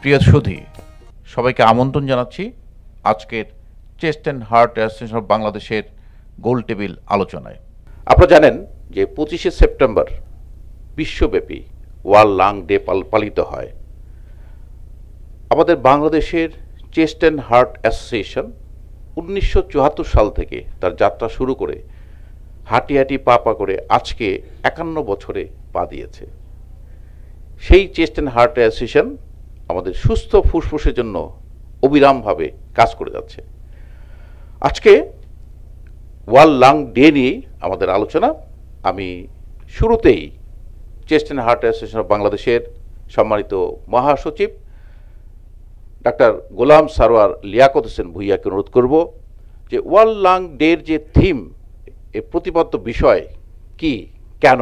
প্রিয় সুধী, সবাইকে আমন্ত্রণ জানাচ্ছি আজকের chest and heart association of বাংলাদেশের গোল টেবিল আলোচনায়। আপনারা জানেন যে 25শে সেপ্টেম্বর বিশ্বব্যাপী ওয়ার্ল্ড লাং ডে পালিত হয়। আমাদের বাংলাদেশের চেস্ট অ্যান্ড হার্ট অ্যাসোসিয়েশন 1974 সাল থেকে তার যাত্রা শুরু করে হাঁটি হাঁটি পা পা করে আজকে 51 বছরে পা দিয়েছে। সেই চেস্ট অ্যান্ড হার্ট অ্যাসোসিয়েশন আমাদের সুস্থ ফুসফুসের জন্য অবিরামভাবে কাজ করে যাচ্ছে। আজকে ওয়ার্ল্ড লাং ডে নিয়ে আমাদের আলোচনা। আমি শুরুতেই chest and heart association of বাংলাদেশের সম্মানিত মহাসচিব ডাক্তার গোলাম সারোয়ার লিয়াকত হোসেন ভূঁইয়াকে অনুরোধ করব যে ওয়ার্ল্ড লাং ডের যে থিম, এর প্রতিপাদ্য বিষয় কি, কেন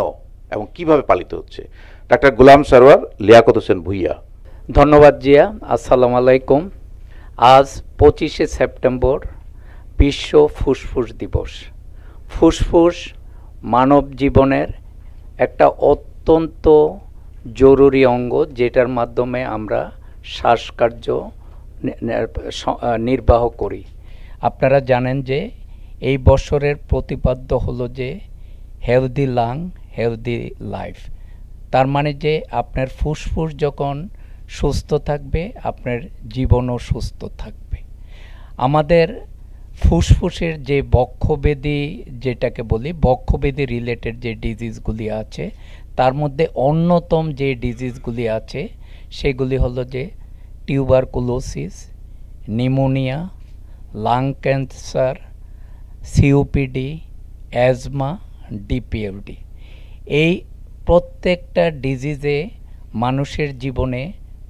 এবং কিভাবে পালিত হচ্ছে। ডাক্তার গোলাম সারোয়ার লিয়াকত হোসেন ভূঁইয়া। ধন্যবাদ জিয়া। আসসালামু আলাইকুম। আজ 25শে সেপ্টেম্বর বিশ্ব ফুসফুস দিবস। ফুসফুস মানব জীবনের একটা অত্যন্ত জরুরি অঙ্গ, যেটার মাধ্যমে আমরা শ্বাসকার্য নির্বাহ করি। আপনারা জানেন যে এই বছরের প্রতিপাদ্য হলো যে হেলদি লাং হেলদি লাইফ। তার মানে যে আপনার ফুসফুস যখন সুস্থ থাকবে, আপনার জীবনও সুস্থ থাকবে। আমাদের ফুসফুসের যে বক্ষব্যাধি, যেটাকে বলি বক্ষব্যাধি রিলেটেড যে ডিজিজগুলি আছে, তার মধ্যে অন্যতম যে ডিজিজগুলি আছে সেগুলি হলো যে tuberculosis, pneumonia, lung cancer, COPD, asthma, DPLD. এই প্রত্যেকটা ডিজিজে মানুষের জীবনে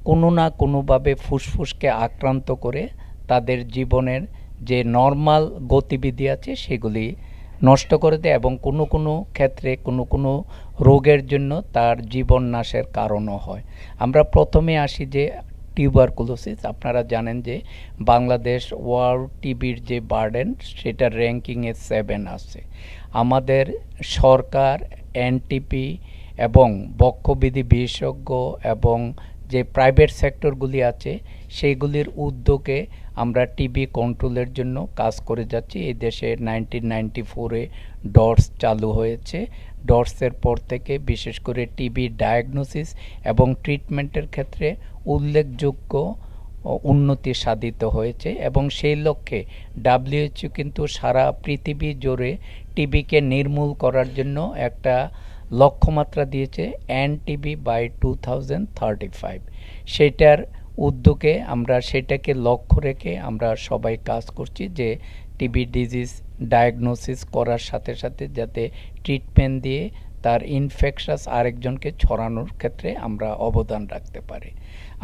কোনো না কোনোভাবে ফুসফুসকে আক্রান্ত করে তাদের জীবনের যে নর্মাল গতিবিধি আছে সেগুলি নষ্ট করে দেয়, এবং কোনো কোনো ক্ষেত্রে কোনো কোনো রোগের জন্য তার জীবন নাশের কারণও হয়। আমরা প্রথমে আসি যে টিউবারকুলোসিস। আপনারা জানেন যে বাংলাদেশ ওয়ার্ল্ড টিবির যে বার্ডেন, সেটার র্যাঙ্কিংয়ে 7 আছে। আমাদের সরকার, এনটিপি এবং বক্ষবিধি বিশেষজ্ঞ এবং যে প্রাইভেট সেক্টরগুলি আছে সেইগুলির উদ্যোগে আমরা টিবি কন্ট্রোলের জন্য কাজ করে যাচ্ছি। এই দেশে 1994-এ ডটস চালু হয়েছে। ডটসের পর থেকে বিশেষ করে টিবি ডায়াগনোসিস এবং ট্রিটমেন্টের ক্ষেত্রে উল্লেখযোগ্য উন্নতি সাধিত হয়েছে, এবং সেই লক্ষ্যে WHO কিন্তু সারা পৃথিবী জুড়ে টিবিকে নির্মূল করার জন্য একটা লক্ষ্যমাত্রা দিয়েছে, এনটিবি বাই 2035। সেটার উদ্যোগে আমরা সেটাকে লক্ষ্য রেখে আমরা সবাই কাজ করছি যে টিবি ডিজিজ ডায়াগনোসিস করার সাথে সাথে যাতে ট্রিটমেন্ট দিয়ে তার ইনফেকশাস আরেকজনকে ছড়ানোর ক্ষেত্রে আমরা অবদান রাখতে পারি।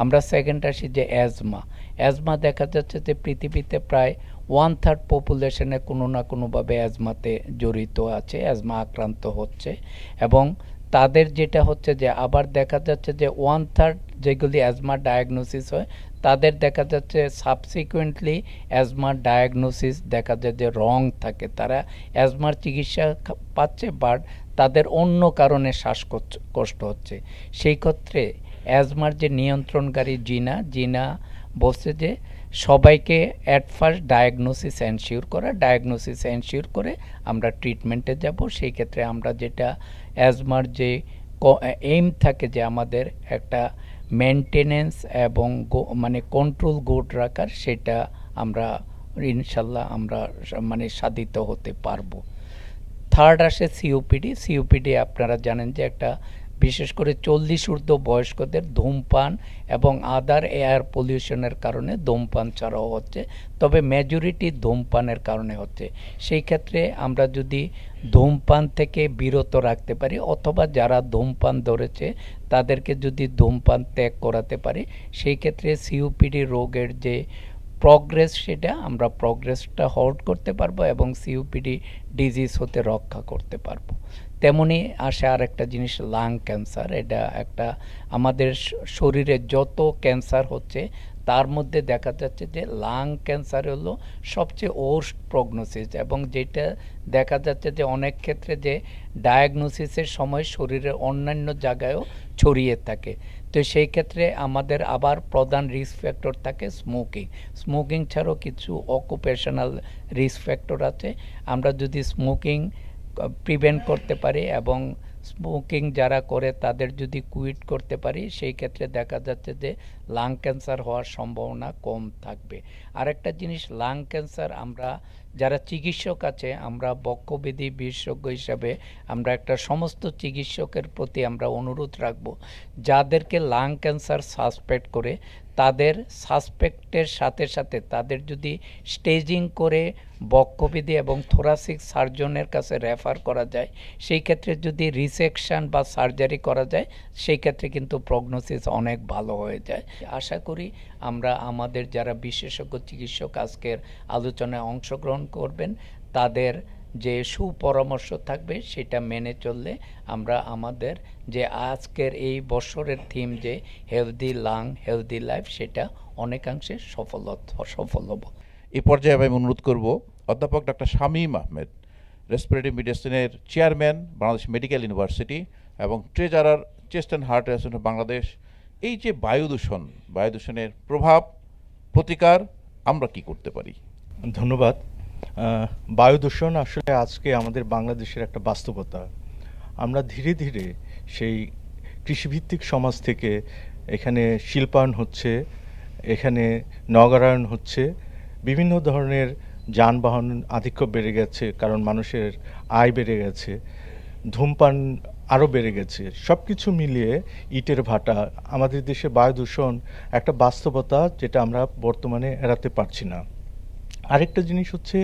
আমরা সেকেন্ড আসি যে অ্যাজমা দেখা যাচ্ছে যে পৃথিবীতে প্রায় 1/3 পপুলেশনে কোনো না কোনোভাবে অ্যাজমাতে জড়িত আছে, অ্যাজমা আক্রান্ত হচ্ছে। এবং তাদের যেটা হচ্ছে যে আবার দেখা যাচ্ছে যে 1/3 যেগুলি অ্যাজমা ডায়াগনোসিস হয়, তাদের দেখা যাচ্ছে সাবসিকুয়েন্টলি অ্যাজমার ডায়াগনোসিস দেখা যায় যে রং থাকে। তারা অ্যাজমার চিকিৎসা পাচ্ছে, বাট তাদের অন্য কারণে শ্বাসকষ্ট হচ্ছে। সেই ক্ষেত্রে অ্যাজমার যে নিয়ন্ত্রণকারী জিনা বলছে যে সবাইকে অ্যাট ফার্স্ট ডায়াগনোসিস এনশিওর করে আমরা ট্রিটমেন্টে যাব। সেই ক্ষেত্রে আমরা যেটা অ্যাজমার যে এইম থাকে যে আমাদের একটা মেনটেনেন্স এবং মানে কন্ট্রোল গুড রাখার, সেটা আমরা ইনশাল্লাহ আমরা মানে সাধিত হতে পারবো। থার্ড আসে সিওপিডি। আপনারা জানেন যে একটা বিশেষ করে 40 ঊর্ধ্ব বয়স্কদের ধূমপান এবং আদার এয়ার পলিউশনের কারণে ধূমপান ছাড়াও হচ্ছে, তবে মেজরিটি ধূমপানের কারণে হচ্ছে। সেই ক্ষেত্রে আমরা যদি ধূমপান থেকে বিরত রাখতে পারি, অথবা যারা ধূমপান ধরেছে তাদেরকে যদি ধূমপান ত্যাগ করাতে পারি, সেই ক্ষেত্রে সিওপিডি রোগের যে প্রগ্রেস, সেটা আমরা প্রগ্রেসটা হল্ড করতে পারবো এবং সিওপিডি ডিজিজ হতে রক্ষা করতে পারবো। তেমনি আসে আর একটা জিনিস, লাং ক্যান্সার। এটা একটা আমাদের শরীরে যত ক্যান্সার হচ্ছে তার মধ্যে দেখা যাচ্ছে যে লাং ক্যান্সার হলো সবচেয়ে ওর্স্ট প্রগনোসিস, এবং যেটা দেখা যাচ্ছে যে অনেক ক্ষেত্রে যে ডায়াগনোসিসের সময় শরীরের অন্যান্য জায়গায়ও ছড়িয়ে থাকে। তো সেই ক্ষেত্রে আমাদের আবার প্রধান রিস্ক ফ্যাক্টর থাকে স্মোকিং ছাড়াও কিছু অকুপেশনাল রিস্ক ফ্যাক্টর আছে। আমরা যদি স্মোকিং প্রিভেন্ট করতে পারি এবং স্মোকিং যারা করে তাদের যদি কুইট করতে পারি, সেই ক্ষেত্রে দেখা যাচ্ছে যে লাং ক্যান্সার হওয়ার সম্ভাবনা কম থাকবে। আরেকটা জিনিস, লাং ক্যান্সার আমরা যারা চিকিৎসক আছে, আমরা বক্ষব্যাধি বিশেষজ্ঞ হিসাবে আমরা একটা সমস্ত চিকিৎসকের প্রতি আমরা অনুরোধ রাখব, যাদেরকে লাং ক্যান্সার সাসপেক্ট করে তাদের সাসপেক্টের সাথে সাথে তাদের যদি স্টেজিং করে বক্ষব্যাধি এবং থোরাসিক সার্জনের কাছে রেফার করা যায়, সেই ক্ষেত্রে যদি রিসেকশন বা সার্জারি করা যায়, সেই ক্ষেত্রে কিন্তু প্রগনোসিস অনেক ভালো হয়ে যায়। আশা করি আমরা আমাদের যারা বিশেষজ্ঞ চিকিৎসক আজকের আলোচনায় অংশগ্রহণ করবেন, তাদের যে সুপরামর্শ থাকবে সেটা মেনে চললে আমরা আমাদের যে আজকের এই বছরের থিম যে হেলদি লাং হেলদি লাইফ, সেটা অনেকাংশে সফল হব। এই পর্যায়ে আমি অনুরোধ করব অধ্যাপক ডক্টর শামীম আহমেদ, রেসপিরেটরি মেডিসিনের চেয়ারম্যান বাংলাদেশ মেডিকেল ইউনিভার্সিটি এবং treasurer chest and heart association Bangladesh, এই যে বায়ুদূষণের প্রভাব প্রতিকার আমরা কি করতে পারি? ধন্যবাদ। বায়ু দূষণ আসলে আজকে আমাদের বাংলাদেশের একটা বাস্তবতা। আমরা ধীরে ধীরে সেই কৃষিভিত্তিক সমাজ থেকে এখানে শিল্পায়ন হচ্ছে, এখানে নগরায়ন হচ্ছে, বিভিন্ন ধরনের যানবাহন আধিক্য বেড়ে গেছে, কারণ মানুষের আয় বেড়ে গেছে, ধূমপান আরও বেড়ে গেছে। সব কিছু মিলিয়ে ইটের ভাটা, আমাদের দেশে বায়ু দূষণ একটা বাস্তবতা, যেটা আমরা বর্তমানে এড়াতে পারছি না। আরেকটা জিনিস হচ্ছে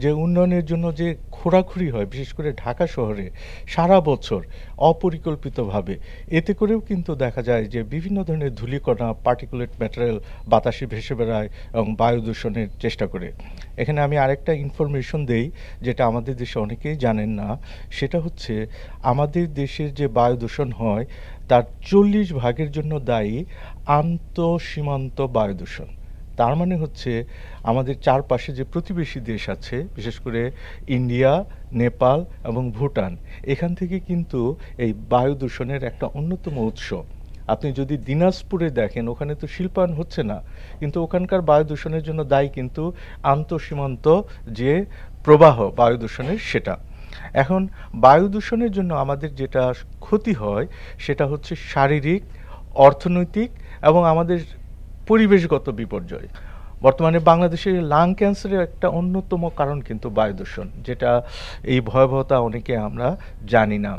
যে উন্নয়নের জন্য যে খোঁড়াখুড়ি হয়, বিশেষ করে ঢাকা শহরে সারা বছর অপরিকল্পিতভাবে, এতে করেও কিন্তু দেখা যায় যে বিভিন্ন ধরনের ধূলিকণা, পার্টিকুলেট ম্যাটেরিয়াল বাতাসে ভেসে বেড়ায় এবং বায়ু দূষণের চেষ্টা করে। এখানে আমি আরেকটা ইনফরমেশন দেই, যেটা আমাদের দেশে অনেকেই জানেন না। সেটা হচ্ছে আমাদের দেশের যে বায়ু দূষণ হয় তার 40% জন্য দায়ী আন্তঃসীমান্ত বায়ু দূষণ। তার মানে হচ্ছে আমাদের চারপাশে যে প্রতিবেশী দেশ আছে, বিশেষ করে ইন্ডিয়া, নেপাল এবং ভুটান, এখান থেকে কিন্তু এই বায়ু দূষণের একটা অন্যতম উৎস। আপনি যদি দিনাজপুরে দেখেন, ওখানে তো শিল্পায়ন হচ্ছে না, কিন্তু ওখানকার বায়ু দূষণের জন্য দায়ী কিন্তু আন্তঃসীমান্ত যে প্রবাহ বায়ু দূষণের, সেটা। এখন বায়ু দূষণের জন্য আমাদের যেটা ক্ষতি হয় সেটা হচ্ছে শারীরিক, অর্থনৈতিক এবং আমাদের পরিবেশগত বিপর্যয়। বর্তমানে বাংলাদেশে লাং ক্যান্সারের একটা অন্যতম কারণ কিন্তু বায়ু দূষণ, যেটা এই ভয়াবহতা অনেকে আমরা জানি না।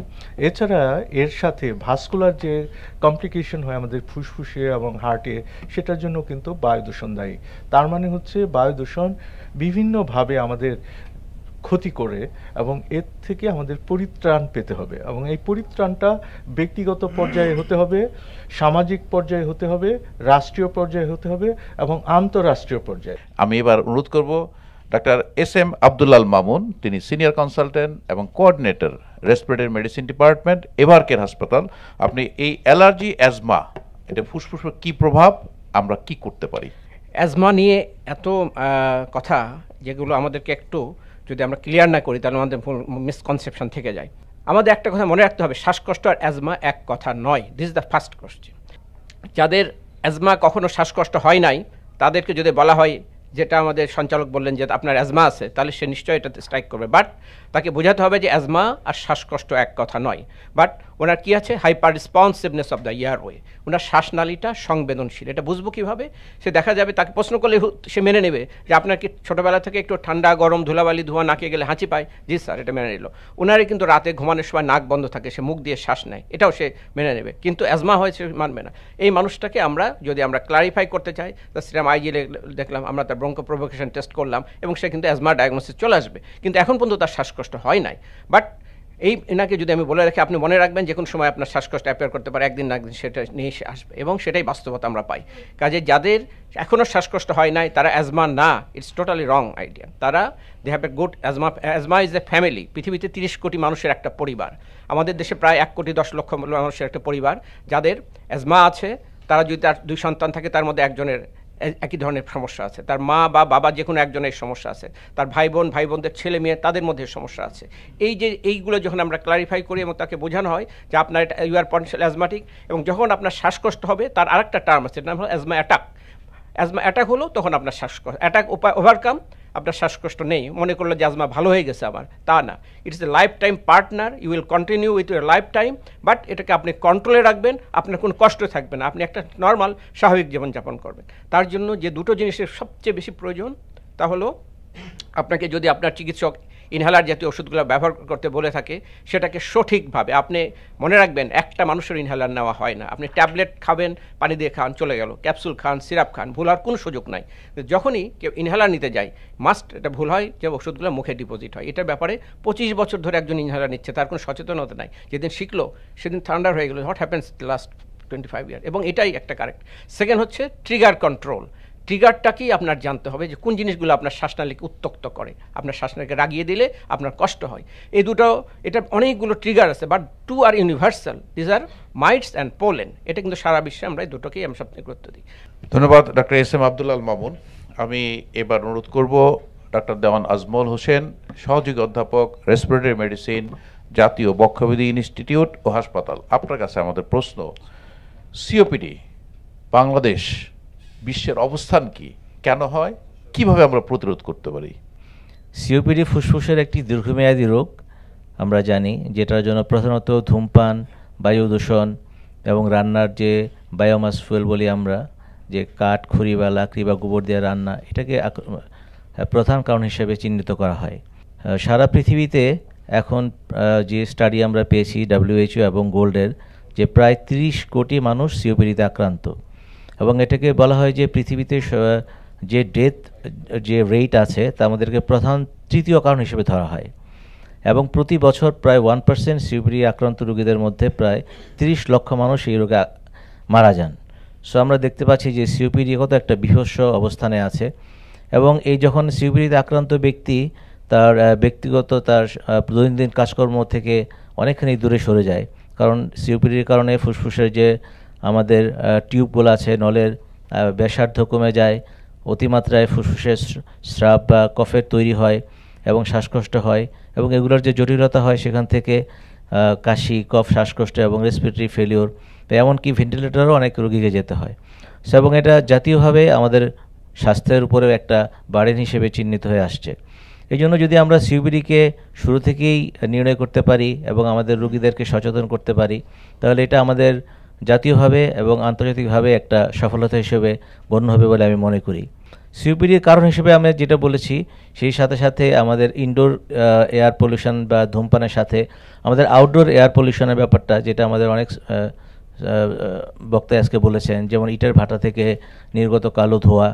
এছাড়া এর সাথে ভাস্কুলার যে কমপ্লিকেশন হয় আমাদের ফুসফুসে এবং হার্টে, সেটার জন্য কিন্তু বায়ু দূষণ দায়ী। তার মানে হচ্ছে বায়ু দূষণ বিভিন্নভাবে আমাদের ক্ষতি করে এবং এর থেকে আমাদের পরিত্রাণ পেতে হবে, এবং এই পরিত্রাণটা ব্যক্তিগত পর্যায়ে হতে হবে, সামাজিক পর্যায়ে হতে হবে, রাষ্ট্রীয় পর্যায়ে হতে হবে এবং আন্তঃরাষ্ট্রীয় পর্যায়ে। আমি এবার অনুরোধ করব ডাক্তার এস.এম. আব্দুল্লাল মামুন, তিনি সিনিয়র কনসালটেন্ট এবং coordinator respiratory medicine department, Evercare হাসপাতাল। আপনি এই অ্যালার্জি অ্যাজমা, এটা ফুসফুসের কি প্রভাব, আমরা কি করতে পারি? অ্যাজমা নিয়ে এত কথা, যেগুলো আমাদেরকে একটু যদি আমরা ক্লিয়ার না করি তাহলে আমাদের মিসকনসেপশন থেকে যায়। আমাদের একটা কথা মনে রাখতে হবে, শ্বাসকষ্ট আর অ্যাজমা এক কথা নয়। This is the first question. যাদের অ্যাজমা কখনো শ্বাসকষ্ট হয় নাই, তাদেরকে যদি বলা হয়, যেটা আমাদের সঞ্চালক বললেন যে আপনার অ্যাজমা আছে, তাহলে সে নিশ্চয়ই এটাতে স্ট্রাইক করবে। বাট তাকে বোঝাতে হবে যে অ্যাজমা আর শ্বাসকষ্ট এক কথা নয়। বাট ওনার কী আছে, hyperresponsiveness of the airway, ওনার শ্বাসনালীটা সংবেদনশীল। এটা বুঝবো কীভাবে? সে দেখা যাবে, তাকে প্রশ্ন করলে সে মেনে নেবে যে আপনার কি ছোটোবেলা থেকে একটু ঠান্ডা গরম ধুলাবালি ধোঁয়া নাকে গেলে হাঁচি পায়? জি স্যার, এটা মেনে নিল। ওনারে কিন্তু রাতে ঘুমানোর সময় নাক বন্ধ থাকে, সে মুখ দিয়ে শ্বাস নেয়, এটাও সে মেনে নেবে। কিন্তু অ্যাজমা হয়েছে মানবে না। এই মানুষটাকে আমরা যদি আমরা ক্লারিফাই করতে চাই, তা সিরাম আইজি দেখলাম, আমরা তার ব্রঙ্কো প্রভোকেশন টেস্ট করলাম এবং সে কিন্তু অ্যাজমা ডায়াগনোসিস চলে আসবে, কিন্তু এখন পর্যন্ত তার শ্বাসকষ্ট হয় নাই। বাট এই এনাকে যদি আমি বলে রাখি, আপনি মনে রাখবেন যে কোনো সময় আপনার শ্বাসকষ্ট অ্যাপিয়ার করতে পারে, একদিন না একদিন সেটা নিয়ে এসে আসবে, এবং সেটাই বাস্তবতা আমরা পাই। কাজে যাদের এখনও শ্বাসকষ্ট হয় নাই তারা অ্যাজমা না, ইটস টোটালি রং আইডিয়া। তারা they have a good asthma. Asthma is a family. পৃথিবীতে 30 কোটি মানুষের একটা পরিবার, আমাদের দেশে প্রায় 1 কোটি 10 লক্ষ মানুষের একটা পরিবার যাদের অ্যাজমা আছে। তারা যদি তার 2 সন্তান থাকে, তার মধ্যে একজনের একই ধরনের সমস্যা আছে, তার মা বা বাবা যে কোনো একজনের সমস্যা আছে, তার ভাই বোনদের ছেলে মেয়ে তাদের মধ্যে সমস্যা আছে। এইগুলো যখন আমরা ক্লারিফাই করি এবং তাকে বোঝানো হয় যে আপনার এটা ইউ আর পটেনশিয়াল অ্যাজমাটিক, এবং যখন আপনার শ্বাসকষ্ট হবে তার আরেকটা টার্ম আছে, নাম হলো অ্যাজমা অ্যাটাক। অ্যাজমা অ্যাটাক হলো তখন আপনার শ্বাসকষ্ট, অ্যাটাক ওভারকাম, আপনার শ্বাসকষ্ট নেই, মনে করলো যে অ্যাজমা ভালো হয়ে গেছে আমার, তা না। It's a lifetime partner, you will continue with your lifetime, but এটাকে আপনি কন্ট্রোলে রাখবেন, আপনার কোনো কষ্ট থাকবে না, আপনি একটা নর্মাল স্বাভাবিক জীবনযাপন করবেন। তার জন্য যে দুটো জিনিসের সবচেয়ে বেশি প্রয়োজন তা হলো আপনাকে যদি আপনার চিকিৎসক ইনহেলার জাতীয় ওষুধগুলো ব্যবহার করতে বলে থাকে, সেটাকে সঠিকভাবে আপনি মনে রাখবেন, একটা মানুষের ইনহেলার নেওয়া হয় না। আপনি ট্যাবলেট খাবেন, পানি দিয়ে খান, চলে গেল, ক্যাপসুল খান, সিরাপ খান, ভুল হওয়ার কোনো সুযোগ নাই। যখনই কেউ ইনহেলার নিতে যায় মাস্ট এটা ভুল হয় যে ওষুধগুলো মুখে ডিপোজিট হয়। এটার ব্যাপারে 25 বছর ধরে একজন ইনহেলার নিচ্ছে, তার কোনো সচেতনতা নাই, যেদিন শিখলো সেদিন থান্ডার হয়ে গেল। হোয়াট হ্যাপেন্স লাস্ট 25 ইয়ার, এবং এটাই একটা কারেক্ট। সেকেন্ড হচ্ছে ট্রিগার কন্ট্রোল। ট্রিগারটাকেই আপনার জানতে হবে যে কোন জিনিসগুলো আপনার শ্বাসনালীকে উত্তক্ত করে, আপনার শ্বাসনালীকে রাগিয়ে দিলে আপনার কষ্ট হয়। এই দুটো, এটা অনেকগুলো ট্রিগার আছে, but two are universal, these are mites and pollen. এটা কিন্তু সারা বিশ্বে আমরা এই দুটোকেই আমরা সবচেয়ে গুরুত্ব দিই। ধন্যবাদ doctor S M Abdul Al Mamun. আমি এবার অনুরোধ করব ডক্টর দেওয়ান আজমল হোসেন, সহযোগী অধ্যাপক, রেসপিরেটরি মেডিসিন, জাতীয় বক্ষব্যাধি ইনস্টিটিউট ও হাসপাতাল। আপনার কাছে আমাদের প্রশ্ন, সিওপিডি বাংলাদেশ বিশ্বের অবস্থান কি, কেন হয়, কিভাবে আমরা প্রতিরোধ করতে পারি? সিওপিডি ফুসফুসের একটি দীর্ঘমেয়াদী রোগ আমরা জানি, যেটার জন্য প্রধানত ধূমপান, বায়ু দূষণ এবং রান্নার যে বায়োমাস ফুয়েল বলি আমরা, যে কাঠ, খড়ি বা লাকড়ি বা গোবর দিয়ে রান্না, এটাকে প্রধান কারণ হিসেবে চিহ্নিত করা হয়। সারা পৃথিবীতে এখন যে স্টাডি আমরা পেয়েছি WHO এবং গোল্ডের, যে প্রায় 30 কোটি মানুষ সিওপিডিতে আক্রান্ত, এবং এটাকে বলা হয় যে পৃথিবীতে যে ডেথ যে রেট আছে তা আমাদেরকে প্রধান তৃতীয় কারণ হিসেবে ধরা হয়, এবং প্রতি বছর প্রায় 1% সিওপিডি আক্রান্ত রোগীদের মধ্যে প্রায় 30 লক্ষ মানুষ এই রোগে মারা যান। সো আমরা দেখতে পাচ্ছি যে সিওপিডি কত একটা বিভৎস অবস্থানে আছে, এবং এই যখন সিওপিডিতে আক্রান্ত ব্যক্তি তার ব্যক্তিগত তার দৈনন্দিন কাজকর্ম থেকে অনেকখানি দূরে সরে যায়, কারণ সিওপিডির কারণে ফুসফুসের যে আমাদের টিউবগুলো আছে, নলের ব্যাসার্ধ কমে যায়, অতিমাত্রায় ফুসফুসের স্রাব বা কফের তৈরি হয় এবং শ্বাসকষ্ট হয়, এবং এগুলোর যে জটিলতা হয় সেখান থেকে কাশি, কফ, শ্বাসকষ্ট এবং রেসপিরেটরি ফেলিওর, এমনকি ভেন্টিলেটরও অনেক রোগীকে যেতে হয়। এবং এটা জাতীয়ভাবে আমাদের স্বাস্থ্যের উপরেও একটা বার্ডেন হিসেবে চিহ্নিত হয়ে আসছে। এই জন্য যদি আমরা সিওপিডিকে শুরু থেকেই নির্ণয় করতে পারি এবং আমাদের রোগীদেরকে সচেতন করতে পারি, তাহলে এটা আমাদের জাতীয়ভাবে এবং আন্তর্জাতিকভাবে একটা সফলতা হিসেবে গণ্য হবে বলে আমি মনে করি। সিওপিডির কারণ হিসেবে আমরা যেটা বলেছি, সেই সাথে সাথে আমাদের ইনডোর এয়ার পলিউশন বা ধূমপানের সাথে আমাদের আউটডোর এয়ার পলিউশনের ব্যাপারটা, যেটা আমাদের অনেক বক্তা আজকে বলেছেন, যেমন ইটের ভাটা থেকে নির্গত কালো ধোঁয়া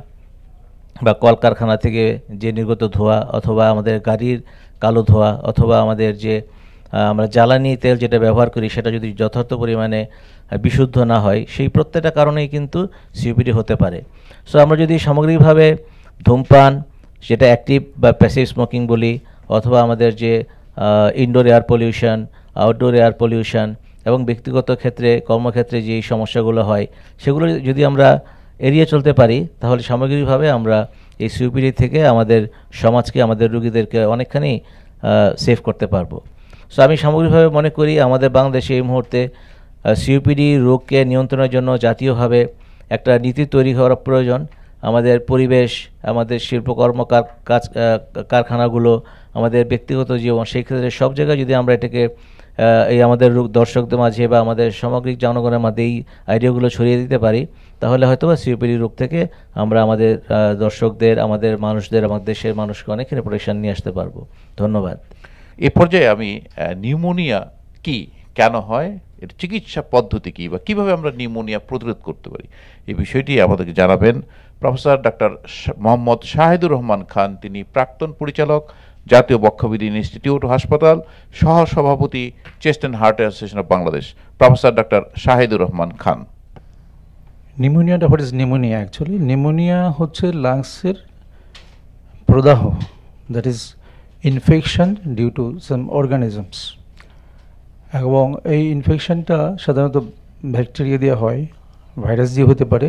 বা কলকারখানা থেকে যে নির্গত ধোঁয়া, অথবা আমাদের গাড়ির কালো ধোঁয়া, অথবা আমাদের যে আমরা জ্বালানি তেল যেটা ব্যবহার করি সেটা যদি যথার্থ পরিমাণে বিশুদ্ধ না হয়, সেই প্রত্যেকটা কারণেই কিন্তু সিওপিডি হতে পারে। সো আমরা যদি সামগ্রিকভাবে ধূমপান, যেটা অ্যাক্টিভ বা প্যাসিভ স্মোকিং বলি, অথবা আমাদের যে indoor air pollution, outdoor air pollution, এবং ব্যক্তিগত ক্ষেত্রে কর্মক্ষেত্রে যে সমস্যাগুলো হয় সেগুলো যদি আমরা এড়িয়ে চলতে পারি, তাহলে সামগ্রিকভাবে আমরা এই সিওপিডি থেকে আমাদের সমাজকে, আমাদের রোগীদেরকে অনেকখানি সেভ করতে পারবো। সো আমি সামগ্রিকভাবে মনে করি আমাদের বাংলাদেশে এই মুহূর্তে সিওপিডি রোগকে নিয়ন্ত্রণের জন্য জাতীয়ভাবে একটা নীতি তৈরি হওয়ার প্রয়োজন। আমাদের পরিবেশ, আমাদের শিল্পকর্ম কারখানাগুলো, আমাদের ব্যক্তিগত জীবন, সেই ক্ষেত্রে সব জায়গায় যদি আমরা এটাকে এই আমাদের দর্শকদের মাঝে বা আমাদের সামগ্রিক জনগণের মধ্যে এই আইডিয়াগুলো ছড়িয়ে দিতে পারি, তাহলে হয়তো বা সিওপিডি রোগ থেকে আমরা আমাদের দর্শকদের, আমাদের মানুষদের, আমাদের দেশের মানুষকে অনেকখানি প্রোটেকশন নিয়ে আসতে পারবো। ধন্যবাদ। এ পর্যায়ে আমি নিউমোনিয়া কি, কেন হয়, এর চিকিৎসা পদ্ধতি কী, বা কীভাবে আমরা নিউমোনিয়া প্রতিরোধ করতে পারি, এই বিষয়টি আমাদেরকে জানাবেন প্রফেসর ডক্টর মোহাম্মদ শাহিদুর রহমান খান। তিনি প্রাক্তন পরিচালক, জাতীয় বক্ষব্যাধি ইনস্টিটিউট ও হাসপাতাল, সহ সভাপতি, chest and heart association of Bangladesh. Professor doctor Shahidur Rahman Khan. নিউমোনিয়াটা what is pneumonia? Actually pneumonia হচ্ছে লাংসের প্রদাহ, that is infection due to some organisms, এবং এই ইনফেকশনটা সাধারণত ব্যাকটেরিয়া দিয়ে হয়, ভাইরাস দিয়ে হতে পারে,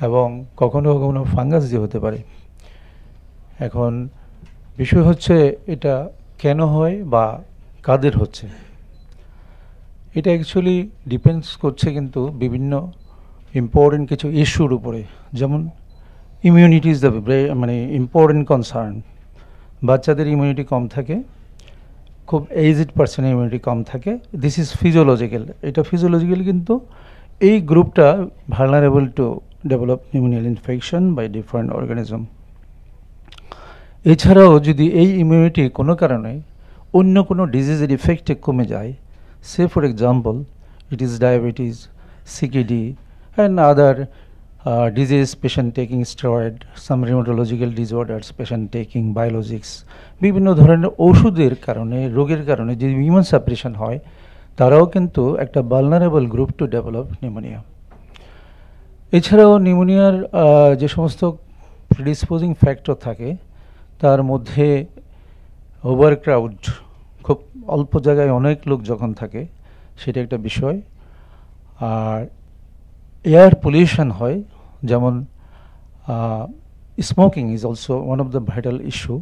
এবং কখনো কখনো ফাঙ্গাস দিয়ে হতে পারে। এখন বিষয় হচ্ছে এটা কেন হয় বা কাদের হচ্ছে, এটা অ্যাকচুয়ালি ডিপেন্ডস করছে কিন্তু বিভিন্ন ইম্পর্টেন্ট কিছু ইস্যুর উপরে। যেমন ইমিউনিটি ইজ দ্য মানে ইম্পর্টেন্ট কনসার্ন। বাচ্চাদের ইমিউনিটি কম থাকে, খুব এজড পার্সনের ইমিউনিটি কম থাকে। দিস ইজ ফিজিওলজিক্যাল, এটা ফিজিওলজিক্যাল, কিন্তু এই গ্রুপটা vulnerable to develop pneumonial infection by different organism. এছাড়াও যদি এই ইমিউনিটি কোনো কারণে অন্য কোনো ডিজিজের ইফেক্টে কমে যায়, say for example it is diabetes, CKD and other disease, patient taking steroid, some rheumatological disorders, patient taking biologics, বিভিন্ন ধরনের ওষুধের কারণে, রোগের কারণে যে ইমিউন সাপ্রেশন হয়, তারাও কিন্তু একটা vulnerable group to develop pneumonia. এছাড়াও নিউমোনিয়ার যে সমস্ত প্রিডিসপোজিং ফ্যাক্টর থাকে তার মধ্যে ওভারক্রাউড, খুব অল্প জায়গায় অনেক লোক যখন থাকে সেটা একটা বিষয়। আর এয়ার পলিউশন হয়, যেমন smoking is also one of the vital issue,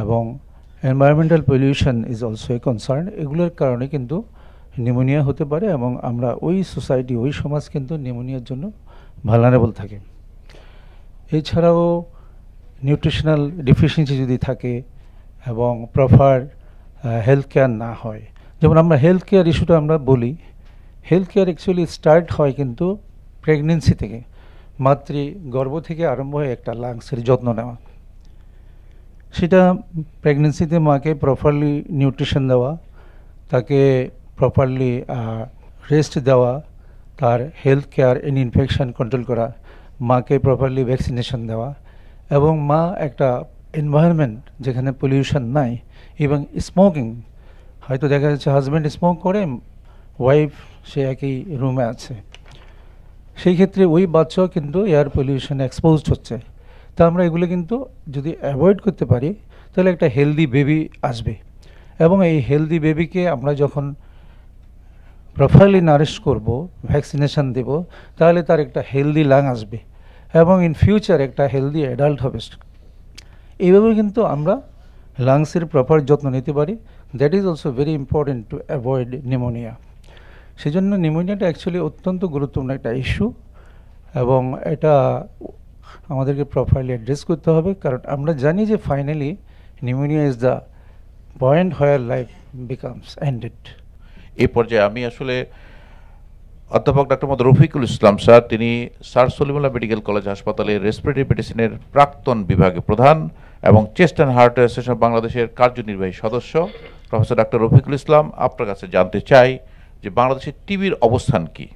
এবং environmental pollution is also a concern. এগুলোর কারণে কিন্তু নিউমোনিয়া হতে পারে এবং আমরা ওই সোসাইটি, ওই সমাজ কিন্তু নিউমোনিয়ার জন্য ভালনারেবল থাকে। এছাড়াও নিউট্রিশনাল ডেফিসিয়েন্সি যদি থাকে এবং প্রপার হেলথ কেয়ার না হয়, যেমন আমরা হেলথ কেয়ার ইস্যুটা আমরা বলি, হেলথ কেয়ার অ্যাকচুয়ালি স্টার্ট হয় কিন্তু প্রেগনেন্সি থেকে, গর্ভ থেকে আরম্ভ হয়ে একটা লাংসের যত্ন নেওয়া। সেটা প্রেগনেন্সিতে মাকে প্রপারলি নিউট্রিশন দেওয়া, তাকে প্রপারলি রেস্ট দেওয়া, তার health care N infection control করা, মাকে প্রপারলি ভ্যাকসিনেশন দেওয়া, এবং মা একটা এনভায়রনমেন্ট যেখানে পলিউশন নাই, এবং স্মোকিং, হয়তো দেখা যাচ্ছে হাজব্যান্ড স্মোক করে, ওয়াইফ সে একই রুমে আছে, সেই ক্ষেত্রে ওই বাচ্চাও কিন্তু এয়ার পলিউশনে এক্সপোজড হচ্ছে। তা আমরা এগুলো কিন্তু যদি অ্যাভয়েড করতে পারি তাহলে একটা হেলদি বেবি আসবে, এবং এই হেলদি বেবিকে আমরা যখন প্রপারলি নারিশ করব, ভ্যাকসিনেশন দেব, তাহলে তার একটা হেলদি লাং আসবে এবং ইন ফিউচার একটা হেলদি অ্যাডাল্ট হবে। এইভাবে কিন্তু আমরা লাংসের প্রপার যত্ন নিতে পারি। That is also very important to avoid pneumonia. সেজন্য নিউমোনিয়াটা অ্যাকচুয়ালি অত্যন্ত গুরুত্বপূর্ণ একটা ইস্যু, এবং এটা আমাদেরকে প্রপারলি অ্যাড্রেস করতে হবে, কারণ আমরা জানি যে finally pneumonia is the point where life becomes ended. এই পর্যায়ে আমি আসলে অধ্যাপক ডক্টর মোহাম্মদ রফিকুল ইসলাম স্যার, তিনি স্যার সলিমুল্লাহ মেডিকেল কলেজ হাসপাতালের রেসপিরেটরি মেডিসিনের প্রাক্তন বিভাগের প্রধান এবং চেস্ট অ্যান্ড হার্ট অ্যাসোসিয়েশন বাংলাদেশের কার্যনির্বাহী সদস্য প্রফেসর ডক্টর রফিকুল ইসলাম, আপনার কাছে জানতে চাই যে বাংলাদেশের টিবির অবস্থান কি?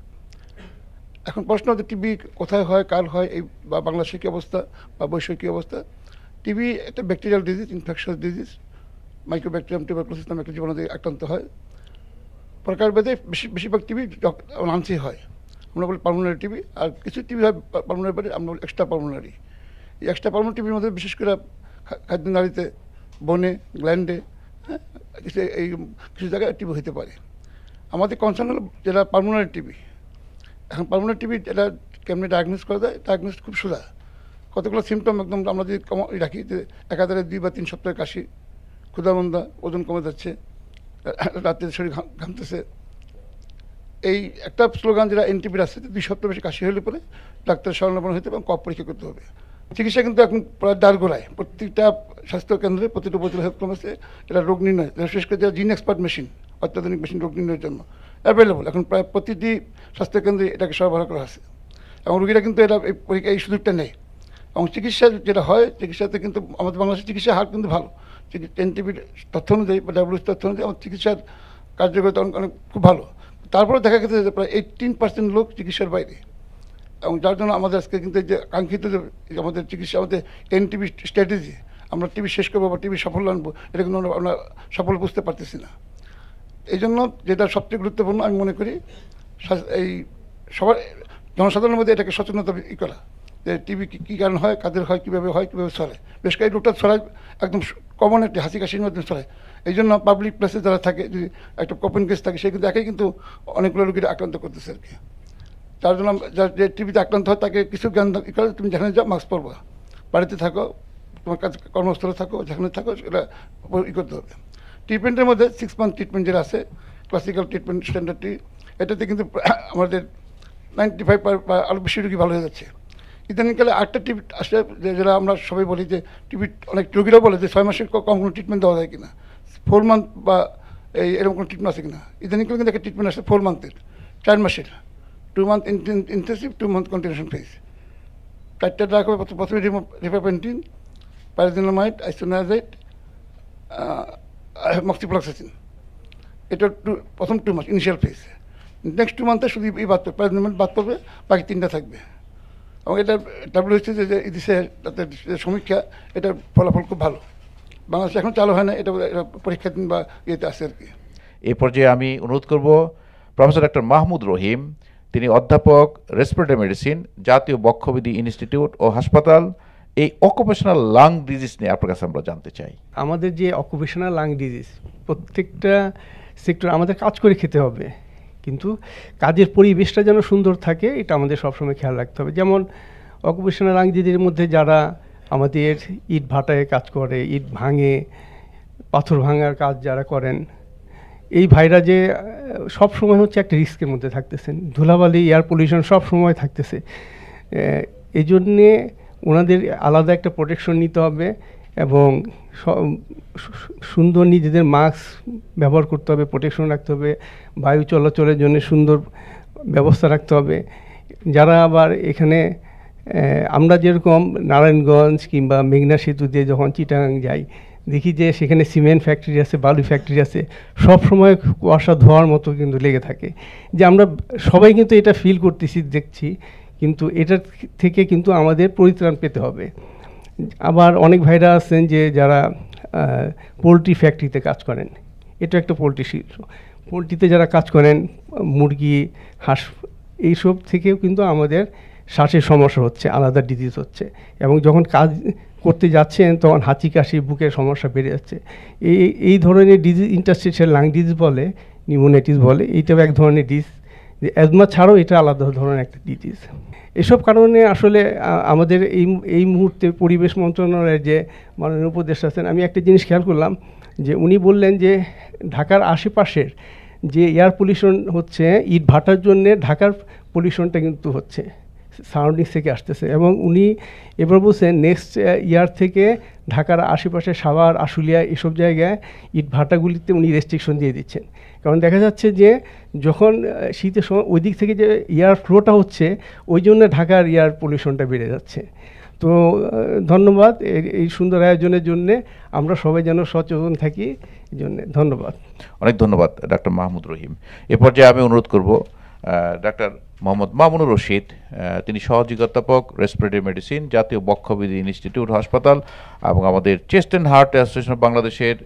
এখন প্রশ্ন হচ্ছে টিবি কোথায় হয়, কার হয়, এই বা বাংলাদেশের কী অবস্থা বা বৈশ্বিক কী অবস্থা। টিবি একটা bacterial disease, infectious disease, mycobacterium tuberculosis নামে একটা জীবাণু দিয়ে আক্রান্ত হয়। প্রকারভেদে বেশিরভাগ টিবি লাংসে হয়, আমরা বলি পালমোনারি টিবি, আর কিছু টিবি হয় পালমোনারি বাড়ি, আমরা বলি এক্সট্রা পালমোনারি। এই এক্সট্রা পালমোনারি টিবির মধ্যে বিশেষ করে খাদ্য নালীতে, বনে, গ্ল্যান্ডে, হ্যাঁ, কিছু জায়গায় টিবি হতে পারে। আমাদের কনসার্ন হলো যেটা পালমোনারি টিবি। এখন পালমোনারি টিবি এটা কেমনি ডায়াগনোস করা যায়, ডায়াগনোস খুব সোজা। কতগুলো সিমটম একদম আমরা যদি রাখি, যে একাধারে 2 বা 3 সপ্তাহের কাশি, ক্ষুধামন্দা, ওজন কমে যাচ্ছে, রাতে শরীর ঘামতেছে, এই একটা স্লোগান যেটা এনটিপির আছে, 2 সপ্তাহ বেশি কাশি হলে পরে ডাক্তার শরণাপন্ন হতে এবং কফ পরীক্ষা করতে হবে। চিকিৎসা কিন্তু এখন প্রায় দাঁড়গোড়ায়, প্রত্যেকটা স্বাস্থ্যকেন্দ্রে, প্রতিটা উপজেলা হেলথ ক্লাসে এটা রোগ নির্ণয়, বিশেষ করে যারা জিন এক্সপার্ট মেশিন, অত্যাধুনিক মেশিন রোগ নির্ণয়ের জন্য অ্যাভেলেবল, এখন প্রায় প্রতিটি স্বাস্থ্যকেন্দ্রে এটাকে সরবরাহ করা আছে, এবং রোগীরা কিন্তু এটা এই পরীক্ষা এই সুযোগটা নেই। এবং চিকিৎসা যেটা হয়, চিকিৎসাতে কিন্তু আমাদের বাংলাদেশের চিকিৎসা হার কিন্তু ভালো। এনটিপির তথ্য অনুযায়ী বা ডাব্লিউএইচ তথ্য অনুযায়ী আমার চিকিৎসার কার্যকারিতা অনেক খুব ভালো। তারপরে দেখা গেছে যে প্রায় 18% লোক চিকিৎসার বাইরে, এবং যার জন্য আমাদের আজকে কিন্তু যে কাঙ্ক্ষিত যে আমাদের চিকিৎসা, আমাদের এনটিপি স্ট্র্যাটেজি, আমরা টিবি শেষ করবো বা টিবি সাফল্য আনবো, এটা কিন্তু আমরা সফল বুঝতে পারতেছি না। এই জন্য যেটা সবচেয়ে গুরুত্বপূর্ণ আমি মনে করি, এই সবার জনসাধারণের মধ্যে এটাকে সচেতনতা করা, যে টিবি কী কারণ হয়, কাদের হয়, কীভাবে ছড়ায়। বেশ এই রোগটা ছড়ায় একদম কমন একটি হাসি কাশির মাধ্যমে ছড়ায়। এই জন্য পাবলিক প্লেসে যারা থাকে, যদি একটা কপেন কেস থাকে, সে কিন্তু একাই কিন্তু অনেকগুলো রোগীরা আক্রান্ত করতেছে আর কি। যার জন্য যে টিভিতে আক্রান্ত হয় তাকে কিছু জ্ঞান করে, তুমি যেখানে যাও মাস্ক পরবা, বাড়িতে থাকো, তোমার কাজ কর্মস্থলে থাকো, যেখানে থাকো সেটা করতে হবে। ট্রিটমেন্টের মধ্যে 6 মান্থ ট্রিটমেন্ট যেটা আছে, ক্লাসিক্যাল ট্রিটমেন্ট স্ট্যান্ডার্ডটি, এটাতে কিন্তু আমাদের 95 বা আরও বেশি রোগী ভালো হয়ে যাচ্ছে। ইদানিংকালে আরেকটা টিভি আসে যেটা আমরা সবাই বলি যে টিভি, অনেক রোগীরাও বলে যে 6 মাসের কম কোনো ট্রিটমেন্ট দেওয়া যায় কিনা, 4 মান্থ বা এরকম কোনো ট্রিটমেন্ট আছে কিনা। ইদানিংকালে কিন্তু একটা ট্রিটমেন্ট আসে 4 মান্থের, 4 মাসের, 2 month intensive, 2 month continuation phase. 4টা ড্রাগ হবে, প্রথমে রিফাপেন্টিন, পাইরাজিনামাইড, আইসোনায়াজাইড, মক্সিফ্লক্সাসিন। এটা প্রথম 2 মাস ইনিশিয়াল ফেজ। নেক্সট 2 মান্থে শুধু এই বাদ পড়বে, পাইরাজিনামাইড বাদ পড়বে, বাকি 3টা থাকবে। এবং এটা WHO যে দিছে তাদের সমীক্ষা, এটার ফলাফল খুব ভালো। বাংলাদেশে এখন চালু হয় না, এটা পরীক্ষাধীন বা ইয়েতে আছে আর কি। এই পর্যায়ে আমি অনুরোধ করব প্রফেসর ডক্টর মাহমুদ রহিম, তিনি অধ্যাপক রেসপিরেটরি মেডিসিন, জাতীয় বক্ষবিধি ইনস্টিটিউট ও হাসপাতাল। এই অকুপেশনাল লাং ডিজিজ নিয়ে আপনার কাছে আমরা জানতে চাই। আমাদের যে অকুপেশনাল লাং ডিজিজ, প্রত্যেকটা সেক্টর আমাদের কাজ করে খেতে হবে, কিন্তু কাজের পরিবেশটা যেন সুন্দর থাকে এটা আমাদের সবসময় খেয়াল রাখতে হবে। যেমন অকুপেশনাল লাং ডিজিজের মধ্যে যারা আমাদের ইট ভাটায় কাজ করে, ইট ভাঙে, পাথর ভাঙার কাজ যারা করেন, এই ভাইরা যে সব সময় হচ্ছে একটা রিস্কের মধ্যে থাকতেছেন, ধুলাবালি, এয়ার পলিউশন সব সময় থাকতেছে। এই জন্যে ওনাদের আলাদা একটা প্রোটেকশন নিতে হবে এবং সুন্দর নিজেদের মাস্ক ব্যবহার করতে হবে, প্রোটেকশন রাখতে হবে, বায়ু চলাচলের জন্য সুন্দর ব্যবস্থা রাখতে হবে। যারা আবার এখানে আমরা যেরকম নারায়ণগঞ্জ কিংবা মেঘনা সেতু দিয়ে যখন চিটাগাং যাই, দেখি যে সেখানে সিমেন্ট ফ্যাক্টরি আছে, বালু ফ্যাক্টরি আছে, সব সময় কুয়াশা ধোয়ার মতো কিন্তু লেগে থাকে। যে আমরা সবাই কিন্তু এটা ফিল করতেছি, দেখছি, কিন্তু এটার থেকে কিন্তু আমাদের পরিত্রাণ পেতে হবে। আবার অনেক ভাইরা আছেন যে যারা পোলট্রি ফ্যাক্টরিতে কাজ করেন, এটা একটা পোলট্রি শিল্প, পোলট্রিতে যারা কাজ করেন, মুরগি, হাঁস, এইসব থেকেও কিন্তু আমাদের শ্বাসের সমস্যা হচ্ছে, আলাদা ডিজিজ হচ্ছে, এবং যখন কাজ করতে যাচ্ছেন তখন হাঁচি কাশি, বুকের সমস্যা বেড়ে যাচ্ছে। এই ধরনের ডিজিজ ইন্টারস্টিশিয়াল লাং ডিজিজ বলে, নিউমোনাইটিস বলে, এইটাও এক ধরনের ডিজিজ। যে অ্যাজমা ছাড়াও এটা আলাদা ধরনের একটা ডিজিজ। এসব কারণে আসলে আমাদের এই মুহূর্তে পরিবেশ মন্ত্রণালয়ের যে মাননীয় উপদেষ্টা আছেন, আমি একটা জিনিস খেয়াল করলাম যে উনি বললেন যে ঢাকার আশেপাশের যে এয়ার পলিউশন হচ্ছে, ইট ভাটার জন্যে ঢাকার পলিউশনটা কিন্তু হচ্ছে, সারাউন্ডিংস থেকে আসতেছে, এবং উনি এবার বলছেন নেক্সট ইয়ার থেকে ঢাকার আশেপাশে সাভার, আশুলিয়া, এসব জায়গায় ইট ভাটাগুলিতে উনি রেস্ট্রিকশন দিয়ে দিচ্ছেন। কারণ দেখা যাচ্ছে যে যখন শীতের সময় ওই দিক থেকে যে এয়ার ফ্লোটা হচ্ছে, ওই জন্য ঢাকার এয়ার পলিউশনটা বেড়ে যাচ্ছে। তো ধন্যবাদ এই সুন্দর আয়োজনের জন্যে, আমরা সবাই যেন সচেতন থাকি, এই জন্যে ধন্যবাদ। অনেক ধন্যবাদ ডাক্তার মাহমুদ রহিম। এ পর্যায়ে আমি অনুরোধ করব ডাক্তার মোহাম্মদ মামুনুর রশিদ, তিনি সহযোগী অধ্যাপক রেসপিরেটরি মেডিসিন, জাতীয় বক্ষবিধি ইনস্টিটিউট হাসপাতাল এবং আমাদের chest and heart association of বাংলাদেশের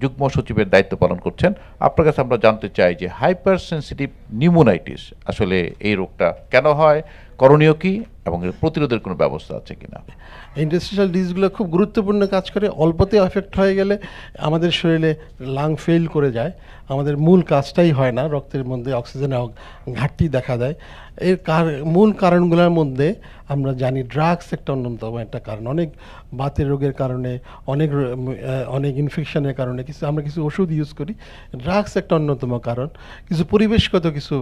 যুগ্ম সচিবের দায়িত্ব পালন করছেন। আপনার কাছে আমরা জানতে চাই যে হাইপার সেন্সিটিভ নিউমোনাইটিস আসলে এই রোগটা কেন হয়, করণীয় কি, এবং এর প্রতিরোধের কোনো ব্যবস্থা আছে কিনা। ইন্টারস্টিশিয়াল ডিজিজগুলো খুব গুরুত্বপূর্ণ কাজ করে। অল্পতে এফেক্ট হয়ে গেলে আমাদের শরীরে লাং ফেল করে যায়, আমাদের মূল কাজটাই হয় না, রক্তের মধ্যে অক্সিজেনের ঘাটতি দেখা দেয়। এর মূল কারণগুলোর মধ্যে আমরা জানি ড্রাগস একটা অন্যতম একটা কারণ। অনেক বাতের রোগের কারণে, অনেক ইনফেকশনের কারণে আমরা কিছু ওষুধ ইউজ করি, ড্রাগস একটা অন্যতম কারণ। কিছু পরিবেশগত কিছু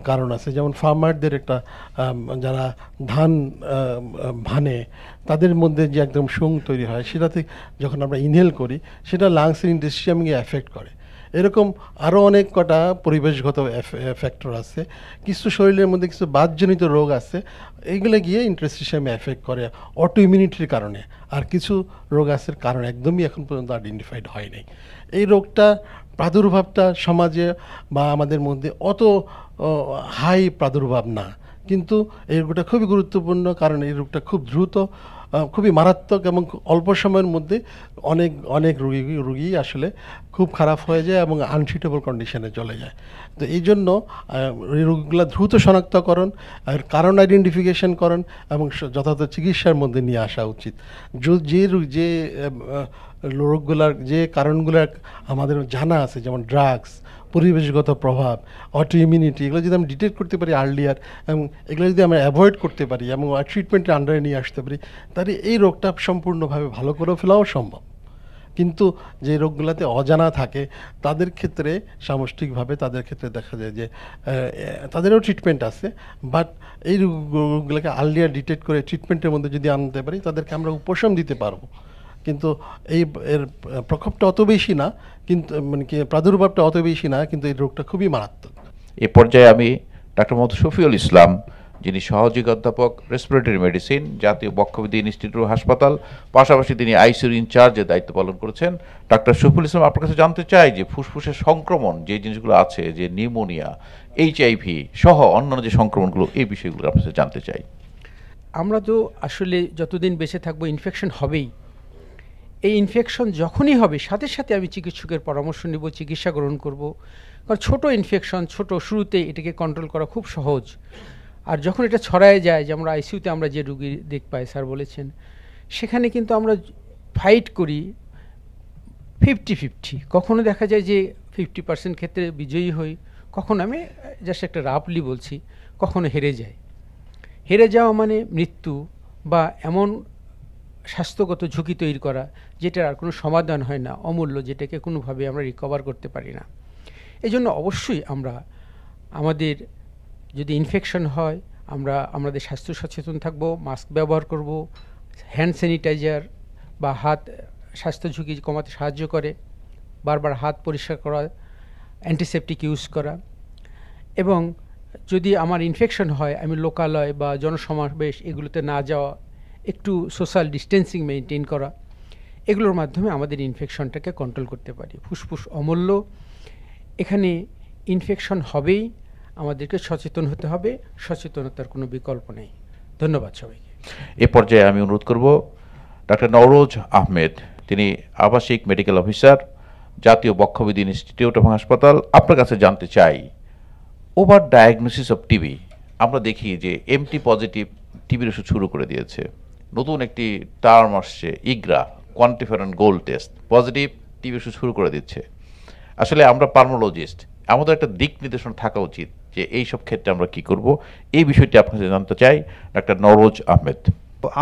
কারণ আছে, যেমন ফার্মারদের একটা, যারা ধান ভানে তাদের মধ্যে যে একদম শুং তৈরি হয়, সেটাতে যখন আমরা ইনহেল করি সেটা লাংসের ইন্টারস্টিশিয়ামকে এফেক্ট করে। এরকম আরও অনেক কটা পরিবেশগত ফ্যাক্টর আছে। কিছু শরীরের মধ্যে কিছু বাতজনিত রোগ আছে, এইগুলো গিয়ে ইন্টারস্টিশিয়ামে এফেক্ট করে অটো ইমিউনিটির কারণে। আর কিছু রোগ আছে কারণ একদমই এখন পর্যন্ত আইডেন্টিফাইড হয় নাই। এই রোগটা প্রাদুর্ভাবটা সমাজে বা আমাদের মধ্যে অত হাই প্রাদুর্ভাব না, কিন্তু এই রোগটা খুবই গুরুত্বপূর্ণ, কারণ এই রোগটা খুব দ্রুত, খুবই মারাত্মক, এবং অল্প সময়ের মধ্যে অনেক রোগী আসলে খুব খারাপ হয়ে যায় এবং আনট্রিটেবল কন্ডিশনে চলে যায়। তো এই জন্য এই রোগগুলো দ্রুত শনাক্তকরণ, আর কারণ আইডেন্টিফিকেশন করণ এবং যথাযথ চিকিৎসার মধ্যে নিয়ে আসা উচিত। যে রোগগুলার যে কারণগুলো আমাদের জানা আছে, যেমন ড্রাগস, পরিবেশগত প্রভাব, অটো ইমিউনিটি, এগুলো যদি আমরা ডিটেক্ট করতে পারি আর্লিয়ার এবং এগুলো যদি আমরা অ্যাভয়েড করতে পারি এবং ট্রিটমেন্টের আন্ডারে নিয়ে আসতে পারি, তাহলে এই রোগটা সম্পূর্ণভাবে ভালো করে ফেলাও সম্ভব। কিন্তু যে রোগগুলোতে অজানা থাকে তাদের ক্ষেত্রে সামষ্টিকভাবে তাদের ক্ষেত্রে দেখা যায় যে তাদেরও ট্রিটমেন্ট আছে, বাট এই রোগগুলোকে আর্লিয়ার ডিটেক্ট করে ট্রিটমেন্টের মধ্যে যদি আনতে পারি তাদেরকে আমরা উপশম দিতে পারবো। কিন্তু এর প্রকোপটা অত বেশি না, কিন্তু মানে কি প্রাদুর্ভাবটা অত বেশি না, কিন্তু এই রোগটা খুবই মারাত্মক। এ পর্যায়ে আমি ডাক্তার মোহাম্মদ শফিউল ইসলাম, যিনি সহযোগী অধ্যাপক রেসপিরেটরি মেডিসিন, জাতীয় বক্ষবিদ্যা ইনস্টিটিউট হাসপাতাল, পাশাপাশি তিনি আইসিইউর ইনচার্জে দায়িত্ব পালন করেছেন। ডাক্তার শফিউল ইসলাম, আপনার কাছে জানতে চাই যে ফুসফুসের সংক্রমণ যে জিনিসগুলো আছে, যে নিউমোনিয়া, এইচআইভি সহ অন্যান্য যে সংক্রমণগুলো, এই বিষয়গুলো আপনার কাছে জানতে চাই। আমরা তো আসলে যতদিন বেঁচে থাকবো ইনফেকশন হবেই। এই ইনফেকশন যখনই হবে সাথে সাথে আমি চিকিৎসকের পরামর্শ নেব, চিকিৎসা গ্রহণ করব। কারণ ছোট ইনফেকশন, ছোট শুরুতে এটাকে কন্ট্রোল করা খুব সহজ। আর যখন এটা ছড়ায় যায়, যে আমরা আইসিইউতে আমরা যে রুগী দেখ পাই, স্যার বলেছেন, সেখানে কিন্তু আমরা ফাইট করি 50-50। কখনো দেখা যায় যে 50% ক্ষেত্রে বিজয়ী হই, কখনো আমি জাস্ট একটা রাফলি বলছি, কখনো হেরে যাই। হেরে যাওয়া মানে মৃত্যু বা এমন স্বাস্থ্যগত ঝুঁকি তৈরি করা যেটার আর কোনো সমাধান হয় না, অমূল্য, যেটাকে কোনোভাবে আমরা রিকভার করতে পারি না। এই জন্য অবশ্যই আমরা আমাদের যদি ইনফেকশন হয় আমরা আমাদের স্বাস্থ্য সচেতন থাকব, মাস্ক ব্যবহার করব, হ্যান্ড স্যানিটাইজার বা হাত স্বাস্থ্য ঝুঁকি কমাতে সাহায্য করে, বারবার হাত পরিষ্কার করা, অ্যান্টিসেপটিক ইউজ করা। এবং যদি আমার ইনফেকশন হয় আমি লোকালয় বা জনসমাবেশ এগুলোতে না যাওয়া, একটু সোশ্যাল ডিস্টেন্সিং মেনটেন করা, এগুলোর মাধ্যমে আমাদের ইনফেকশনটাকে কন্ট্রোল করতে পারি। ফুসফুস অমূল্য, এখানে ইনফেকশন হবেই, আমাদেরকে সচেতন হতে হবে, সচেতনতার কোনো বিকল্প নেই। ধন্যবাদ সবাইকে। এ পর্যায়ে আমি অনুরোধ করব ডাক্তার নওরোজ আহমেদ, তিনি আবাসিক মেডিকেল অফিসার, জাতীয় বক্ষবিদ্যা ইনস্টিটিউট এবং হাসপাতাল। আপনার কাছে জানতে চাই, ওভার ডায়াগনোসিস অফ টিবি, আমরা দেখি যে এমটি পজিটিভ টিবির ওষুধ শুরু করে দিয়েছে, নতুন একটি টার্ম আসছে ইগ্রা, কোয়ান্টিফারেন্ট গোল্ড টেস্ট, পজিটিভ টিবি ওষুধ শুরু করে দিচ্ছে। আসলে আমরা পালমোলজিস্ট, আমাদের একটা দিক নির্দেশনা থাকা উচিত যে এই সব ক্ষেত্রে আমরা কি করব। এই বিষয়টি আপনার কাছে জানতে চাই ডাক্তার নওরোজ আহমেদ।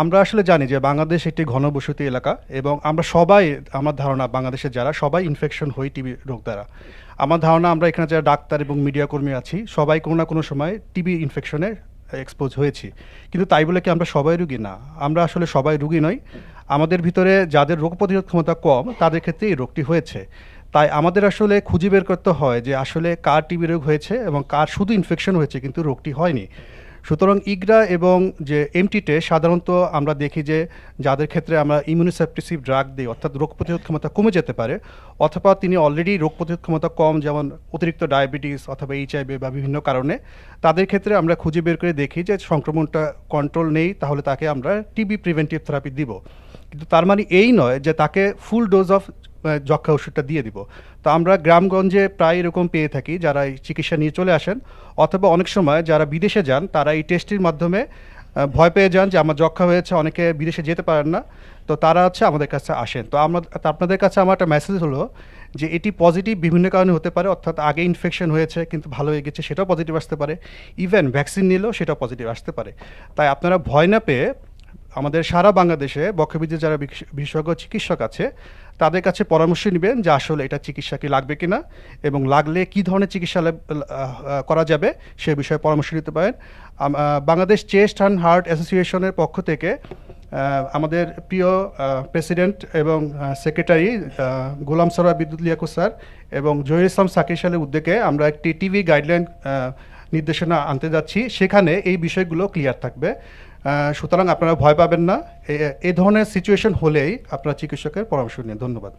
আমরা আসলে জানি যে বাংলাদেশ একটি ঘনবসতি এলাকা এবং আমরা সবাই, আমার ধারণা বাংলাদেশের যারা সবাই ইনফেকশন হই টিবি রোগ দ্বারা। আমার ধারণা আমরা এখানে যারা ডাক্তার এবং মিডিয়া কর্মী আছি সবাই কোনো না কোনো সময় টিবি ইনফেকশনে এক্সপোজ হয়েছি। কিন্তু তাই বলে কি আমরা সবাই রুগী? না, আমরা আসলে সবাই রুগী নই। আমাদের ভিতরে যাদের রোগ প্রতিরোধ ক্ষমতা কম তাদের ক্ষেত্রে এই রোগটি হয়েছে। তাই আমাদের আসলে খুঁজে বের করতে হয় যে আসলে কার টিবি রোগ হয়েছে এবং কার শুধু ইনফেকশন হয়েছে কিন্তু রোগটি হয়নি। সুতরাং ইগ্রা এবং যে এমটি টেস্ট সাধারণত আমরা দেখি যে যাদের ক্ষেত্রে আমরা ইমিউনোসাপ্রেসিভ ড্রাগ দিই, অর্থাৎ রোগ প্রতিরোধ ক্ষমতা কমে যেতে পারে, অথবা তিনি অলরেডি রোগ প্রতিরোধ ক্ষমতা কম, যেমন অতিরিক্ত ডায়াবেটিস অথবা এইচআইভি বা বিভিন্ন কারণে, তাদের ক্ষেত্রে আমরা খুঁজে বের করে দেখি যে সংক্রমণটা কন্ট্রোল নেই, তাহলে তাকে আমরা টিবি প্রিভেন্টিভ থেরাপি দিব। কিন্তু তার মানে এই নয় যে তাকে ফুল ডোজ অফ যক্ষ্মা ওষুধটা দিয়ে দিব। তো আমরা গ্রামগঞ্জে প্রায় এরকম পেয়ে থাকি যারা এই চিকিৎসা নিয়ে চলে আসেন, অথবা অনেক সময় যারা বিদেশে যান তারা এই টেস্টের মাধ্যমে ভয় পেয়ে যান যে আমার যক্ষ্মা হয়েছে, অনেকে বিদেশে যেতে পারেন না, তো তারা আমাদের কাছে আসেন। তো আপনাদের কাছে আমার একটা মেসেজ হলো যে এটি পজিটিভ বিভিন্ন কারণে হতে পারে, অর্থাৎ আগে ইনফেকশন হয়েছে কিন্তু ভালো হয়ে গেছে, সেটাও পজিটিভ আসতে পারে, ইভেন ভ্যাকসিন নিলেও সেটাও পজিটিভ আসতে পারে। তাই আপনারা ভয় না পেয়ে আমাদের সারা বাংলাদেশে বক্ষবিদ্যার যারা বিশেষজ্ঞ চিকিৎসক আছে তাদের কাছে পরামর্শ নেবেন যে আসলে এটা চিকিৎসা কি লাগবে কিনা, এবং লাগলে কি ধরনের চিকিৎসা করা যাবে সে বিষয়ে পরামর্শ নিতে পারেন। বাংলাদেশ চেস্ট অ্যান্ড হার্ট অ্যাসোসিয়েশনের পক্ষ থেকে আমাদের প্রিয় প্রেসিডেন্ট এবং সেক্রেটারি গোলাম সরোয়ার বিদ্যুৎ লিয়াকত স্যার এবং জহির ইসলাম সাকির সালের উদ্যোগে আমরা একটি টিভি গাইডলাইন নির্দেশনা আনতে যাচ্ছি, সেখানে এই বিষয়গুলো ক্লিয়ার থাকবে। সুতরাং আপনারা ভয় পাবেন না, এই ধরনের সিচুয়েশন হলেই আপনারা চিকিৎসকের পরামর্শ নিন। ধন্যবাদ।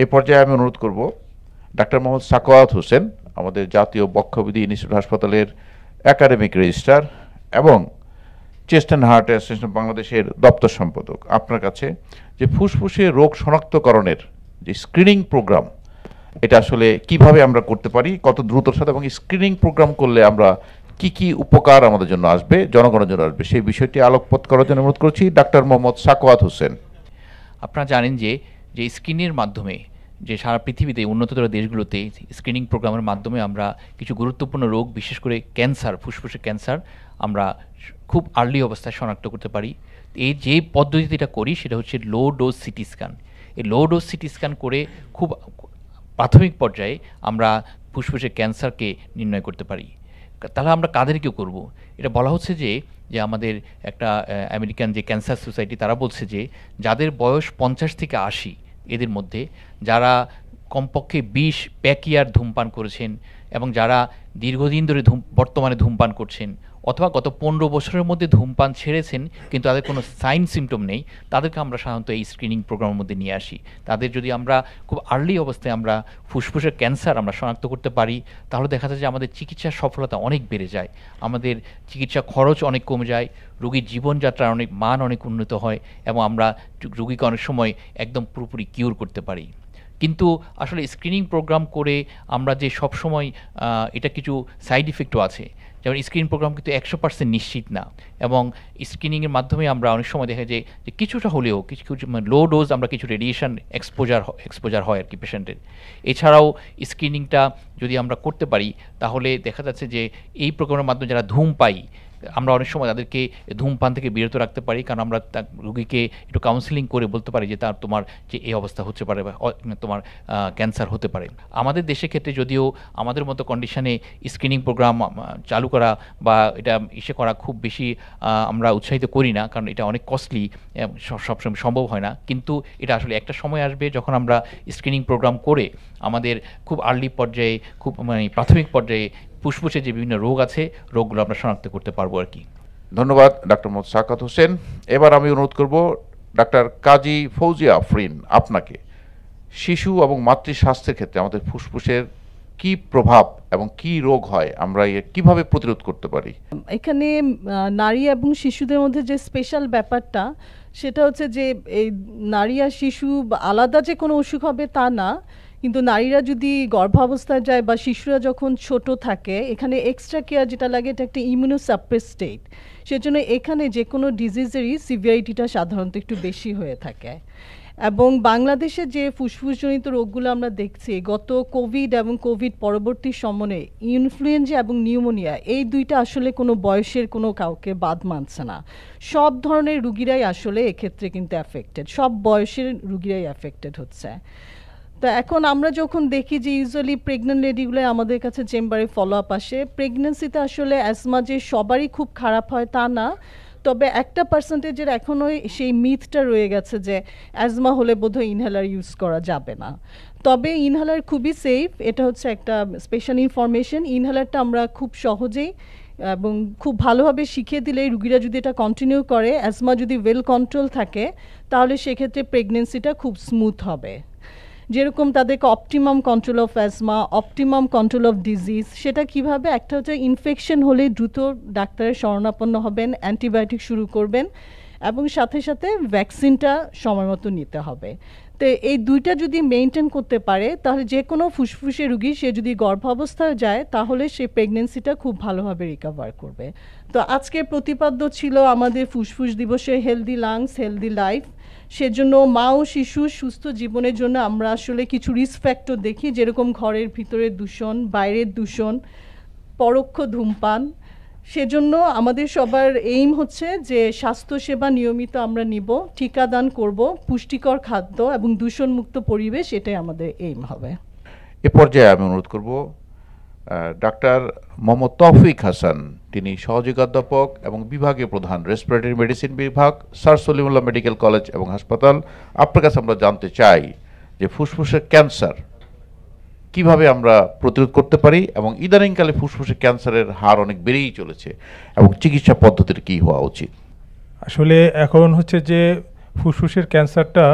এ পর্যায়ে আমি অনুরোধ করব ডাক্তার মোহাম্মদ সাখাওয়াত হোসেন, আমাদের জাতীয় বক্ষবিদ্যা ইনস্টিটিউট হাসপাতালের একাডেমিক রেজিস্ট্রার এবং চেস্ট অ্যান্ড হার্ট অ্যাসোসিয়েশন বাংলাদেশের দপ্তর সম্পাদক, আপনার কাছে যে ফুসফুসে রোগ শনাক্তকরণের যে স্ক্রিনিং প্রোগ্রাম, এটা আসলে কিভাবে আমরা করতে পারি, কত দ্রুতর সাথে, এবং স্ক্রিনিং প্রোগ্রাম করলে আমরা কি কি উপকার আমাদের জন্য আসবে, জনগণের জন্য আসবে, সেই বিষয়টি আলোকপাত করার জন্য অনুরোধ করছি ডাক্তার মোহাম্মদ সাখাওয়াত হোসেন। আপনারা জানেন যে স্ক্রিনের মাধ্যমে যে সারা পৃথিবীতে উন্নততর দেশগুলোতে স্ক্রিনিং প্রোগ্রামের মাধ্যমে আমরা কিছু গুরুত্বপূর্ণ রোগ, বিশেষ করে ক্যান্সার, ফুসফুসের ক্যান্সার আমরা খুব আর্লি অবস্থায় শনাক্ত করতে পারি। এই যে পদ্ধতিতে এটা করি সেটা হচ্ছে লো ডোজ সিটি স্ক্যান। এই লো ডোজ সিটি স্ক্যান করে খুব প্রাথমিক পর্যায়ে আমরা ফুসফুসের ক্যান্সারকে নির্ণয় করতে পারি। তাহলে আমরা কাদেরকে করব? এটা বলা হচ্ছে যে আমাদের একটা আমেরিকান যে ক্যান্সার সোসাইটি তারা বলছে যে যাদের বয়স 50 থেকে 80 এদের মধ্যে যারা কমপক্ষে 20 প্যাকিয়ার ধূমপান করেছেন এবং যারা দীর্ঘদিন ধরে বর্তমানে ধূমপান করছেন অথবা গত 15 বছরের মধ্যে ধূমপান ছেড়েছেন কিন্তু তাদের কোনো সাইন সিমটম নেই, তাদেরকে আমরা সাধারণত এই স্ক্রিনিং প্রোগ্রামের মধ্যে নিয়ে আসি। তাদের যদি আমরা খুব আর্লি অবস্থায় আমরা ফুসফুসের ক্যান্সার আমরা শনাক্ত করতে পারি তাহলে দেখা যায় যে আমাদের চিকিৎসার সফলতা অনেক বেড়ে যায়, আমাদের চিকিৎসা খরচ অনেক কমে যায়, রোগীর জীবনযাত্রার মান অনেক উন্নত হয় এবং আমরা রোগীকে অনেক সময় একদম পুরোপুরি কিউর করতে পারি। কিন্তু আসলে স্ক্রিনিং প্রোগ্রাম করে আমরা যে সবসময় এটা কিছু সাইড ইফেক্টও আছে, যেমন স্ক্রিনিং প্রোগ্রাম কিন্তু 100% নিশ্চিত না এবং স্ক্রিনিংয়ের মাধ্যমে আমরা অনেক সময় দেখা যায় যে কিছুটা হলেও কিছু লো ডোজ আমরা কিছু রেডিয়েশন এক্সপোজার হয় আর কি পেশেন্টের। এছাড়াও স্ক্রিনিংটা যদি আমরা করতে পারি তাহলে দেখা যাচ্ছে যে এই প্রোগ্রামের মাধ্যমে যারা ধূম পাই আমরা অনেক সময় তাদেরকে ধূমপান থেকে বিরত রাখতে পারি, কারণ আমরা রোগীকে একটু কাউন্সিলিং করে বলতে পারি যে তোমার যে এই অবস্থা হচ্ছে পারে বা তোমার ক্যান্সার হতে পারে। আমাদের দেশের ক্ষেত্রে যদিও আমাদের মতো কন্ডিশনে স্ক্রিনিং প্রোগ্রাম চালু করা বা এটা করা খুব বেশি আমরা উৎসাহিত করি না, কারণ এটা অনেক কস্টলি, সবসময় সম্ভব হয় না। কিন্তু এটা আসলে একটা সময় আসবে যখন আমরা স্ক্রিনিং প্রোগ্রাম করে আমাদের খুব আর্লি পর্যায়ে, খুব প্রাথমিক পর্যায়ে ফুসফুসে যে বিভিন্ন রোগ আছে রোগগুলো আমরা শনাক্ত করতে পারবো আর কি। ধন্যবাদ ডক্টর মোহাম্মদ সাখাওয়াত হোসেন। এবার আমি অনুরোধ করব ডাক্তার কাজী ফৌজিয়া আফরিন আপনাকে শিশু এবং মাতৃ স্বাস্থ্যের ক্ষেত্রে আমাদের ফুসফুসের কি প্রভাব এবং কি রোগ হয়, আমরা কিভাবে প্রতিরোধ করতে পারি? এখানে নারী এবং শিশুদের মধ্যে যে স্পেশাল ব্যাপারটা সেটা হচ্ছে যে এই নারী আর শিশু আলাদা যে কোনো অসুখ হবে তা না, কিন্তু নারীরা যদি গর্ভাবস্থায় যায় বা শিশুরা যখন ছোট থাকে এখানে এক্সট্রা কেয়ার যেটা লাগে এটা একটা ইমিউনোসাপ্রেস স্টেট, সেজন্য এখানে যে কোনো ডিজিজেরই সিভিয়ারিটিটা সাধারণত একটু বেশি হয়ে থাকে। এবং বাংলাদেশে যে ফুসফুসজনিত রোগগুলো আমরা দেখছি গত কোভিড এবং কোভিড পরবর্তী সময়ে ইনফ্লুয়েঞ্জা এবং নিউমোনিয়া এই দুইটা আসলে কোনো বয়সের কোনো কাউকে বাদ মানছে না, সব ধরনের রুগীরাই আসলে এক্ষেত্রে কিন্তু অ্যাফেক্টেড, সব বয়সের রুগীরাই অ্যাফেক্টেড হচ্ছে। তো এখন আমরা যখন দেখি যে ইউজুয়ালি প্রেগনেন্ট লেডিগুলো আমাদের কাছে চেম্বারে ফলো আপ আসে, প্রেগনেন্সিতে আসলে অ্যাজমা যে সবারই খুব খারাপ হয় তা না, তবে একটা পার্সেন্টেজের এখনও সেই মিথটা রয়ে গেছে যে অ্যাজমা হলে বোধহয় ইনহেলার ইউজ করা যাবে না। তবে ইনহেলার খুবই সেফ, এটা হচ্ছে একটা স্পেশাল ইনফরমেশন। ইনহেলারটা আমরা খুব সহজেই এবং খুব ভালোভাবে শিখিয়ে দিলে রুগীরা যদি এটা কন্টিনিউ করে, অ্যাজমা যদি ওয়েল কন্ট্রোল থাকে তাহলে সেক্ষেত্রে প্রেগনেন্সিটা খুব স্মুথ হবে। যেরকম তাদেরকে optimum control of asthma, optimum control of disease, সেটা কিভাবে, একটা হচ্ছে ইনফেকশন হলে দ্রুত ডাক্তারের শরণাপন্ন হবেন, অ্যান্টিবায়োটিক শুরু করবেন এবং সাথে সাথে ভ্যাকসিনটা সময় মতো নিতে হবে। তো এই দুইটা যদি মেনটেন করতে পারে তাহলে যে কোনো ফুসফুসে রুগী সে যদি গর্ভাবস্থায় যায় তাহলে সে প্রেগনেন্সিটা খুব ভালোভাবে রিকভার করবে। তো আজকে প্রতিপাদ্য ছিল আমাদের ফুসফুস দিবসে হেলদি লাংস হেলদি লাইফ। সেজন্য মা ও শিশুর সুস্থ জীবনের জন্য আমরা আসলে কিছু রিস্ক ফ্যাক্টর দেখি, যেরকম ঘরের ভিতরের দূষণ, বাইরের দূষণ, পরোক্ষ ধূমপান। সেজন্য আমাদের সবার এইম হচ্ছে যে স্বাস্থ্যসেবা নিয়মিত আমরা নিব, টিকাদান করব, পুষ্টিকর খাদ্য এবং দূষণমুক্ত পরিবেশ, এটাই আমাদের এইম হবে। এ পর্যায়ে আমি অনুরোধ করব ডাক্তার মোহাম্মদ তৌফিক হাসান, তিনি সহযোগী অধ্যাপক এবং বিভাগীয় প্রধান রেসপিরেটরি মেডিসিন বিভাগ, স্যার সলিমুল্লাহ মেডিকেল কলেজ এবং হাসপাতাল। আপনার কাছে আমরা জানতে চাই যে ফুসফুসের ক্যান্সার কিভাবে আমরা প্রতিরোধ করতে পারি এবং ইদানিংকালে ফুসফুসের ক্যান্সারের হার অনেক বেড়েই চলেছে এবং চিকিৎসা পদ্ধতির কী হওয়া উচিত? আসলে এখন হচ্ছে যে ফুসফুসের ক্যান্সারটা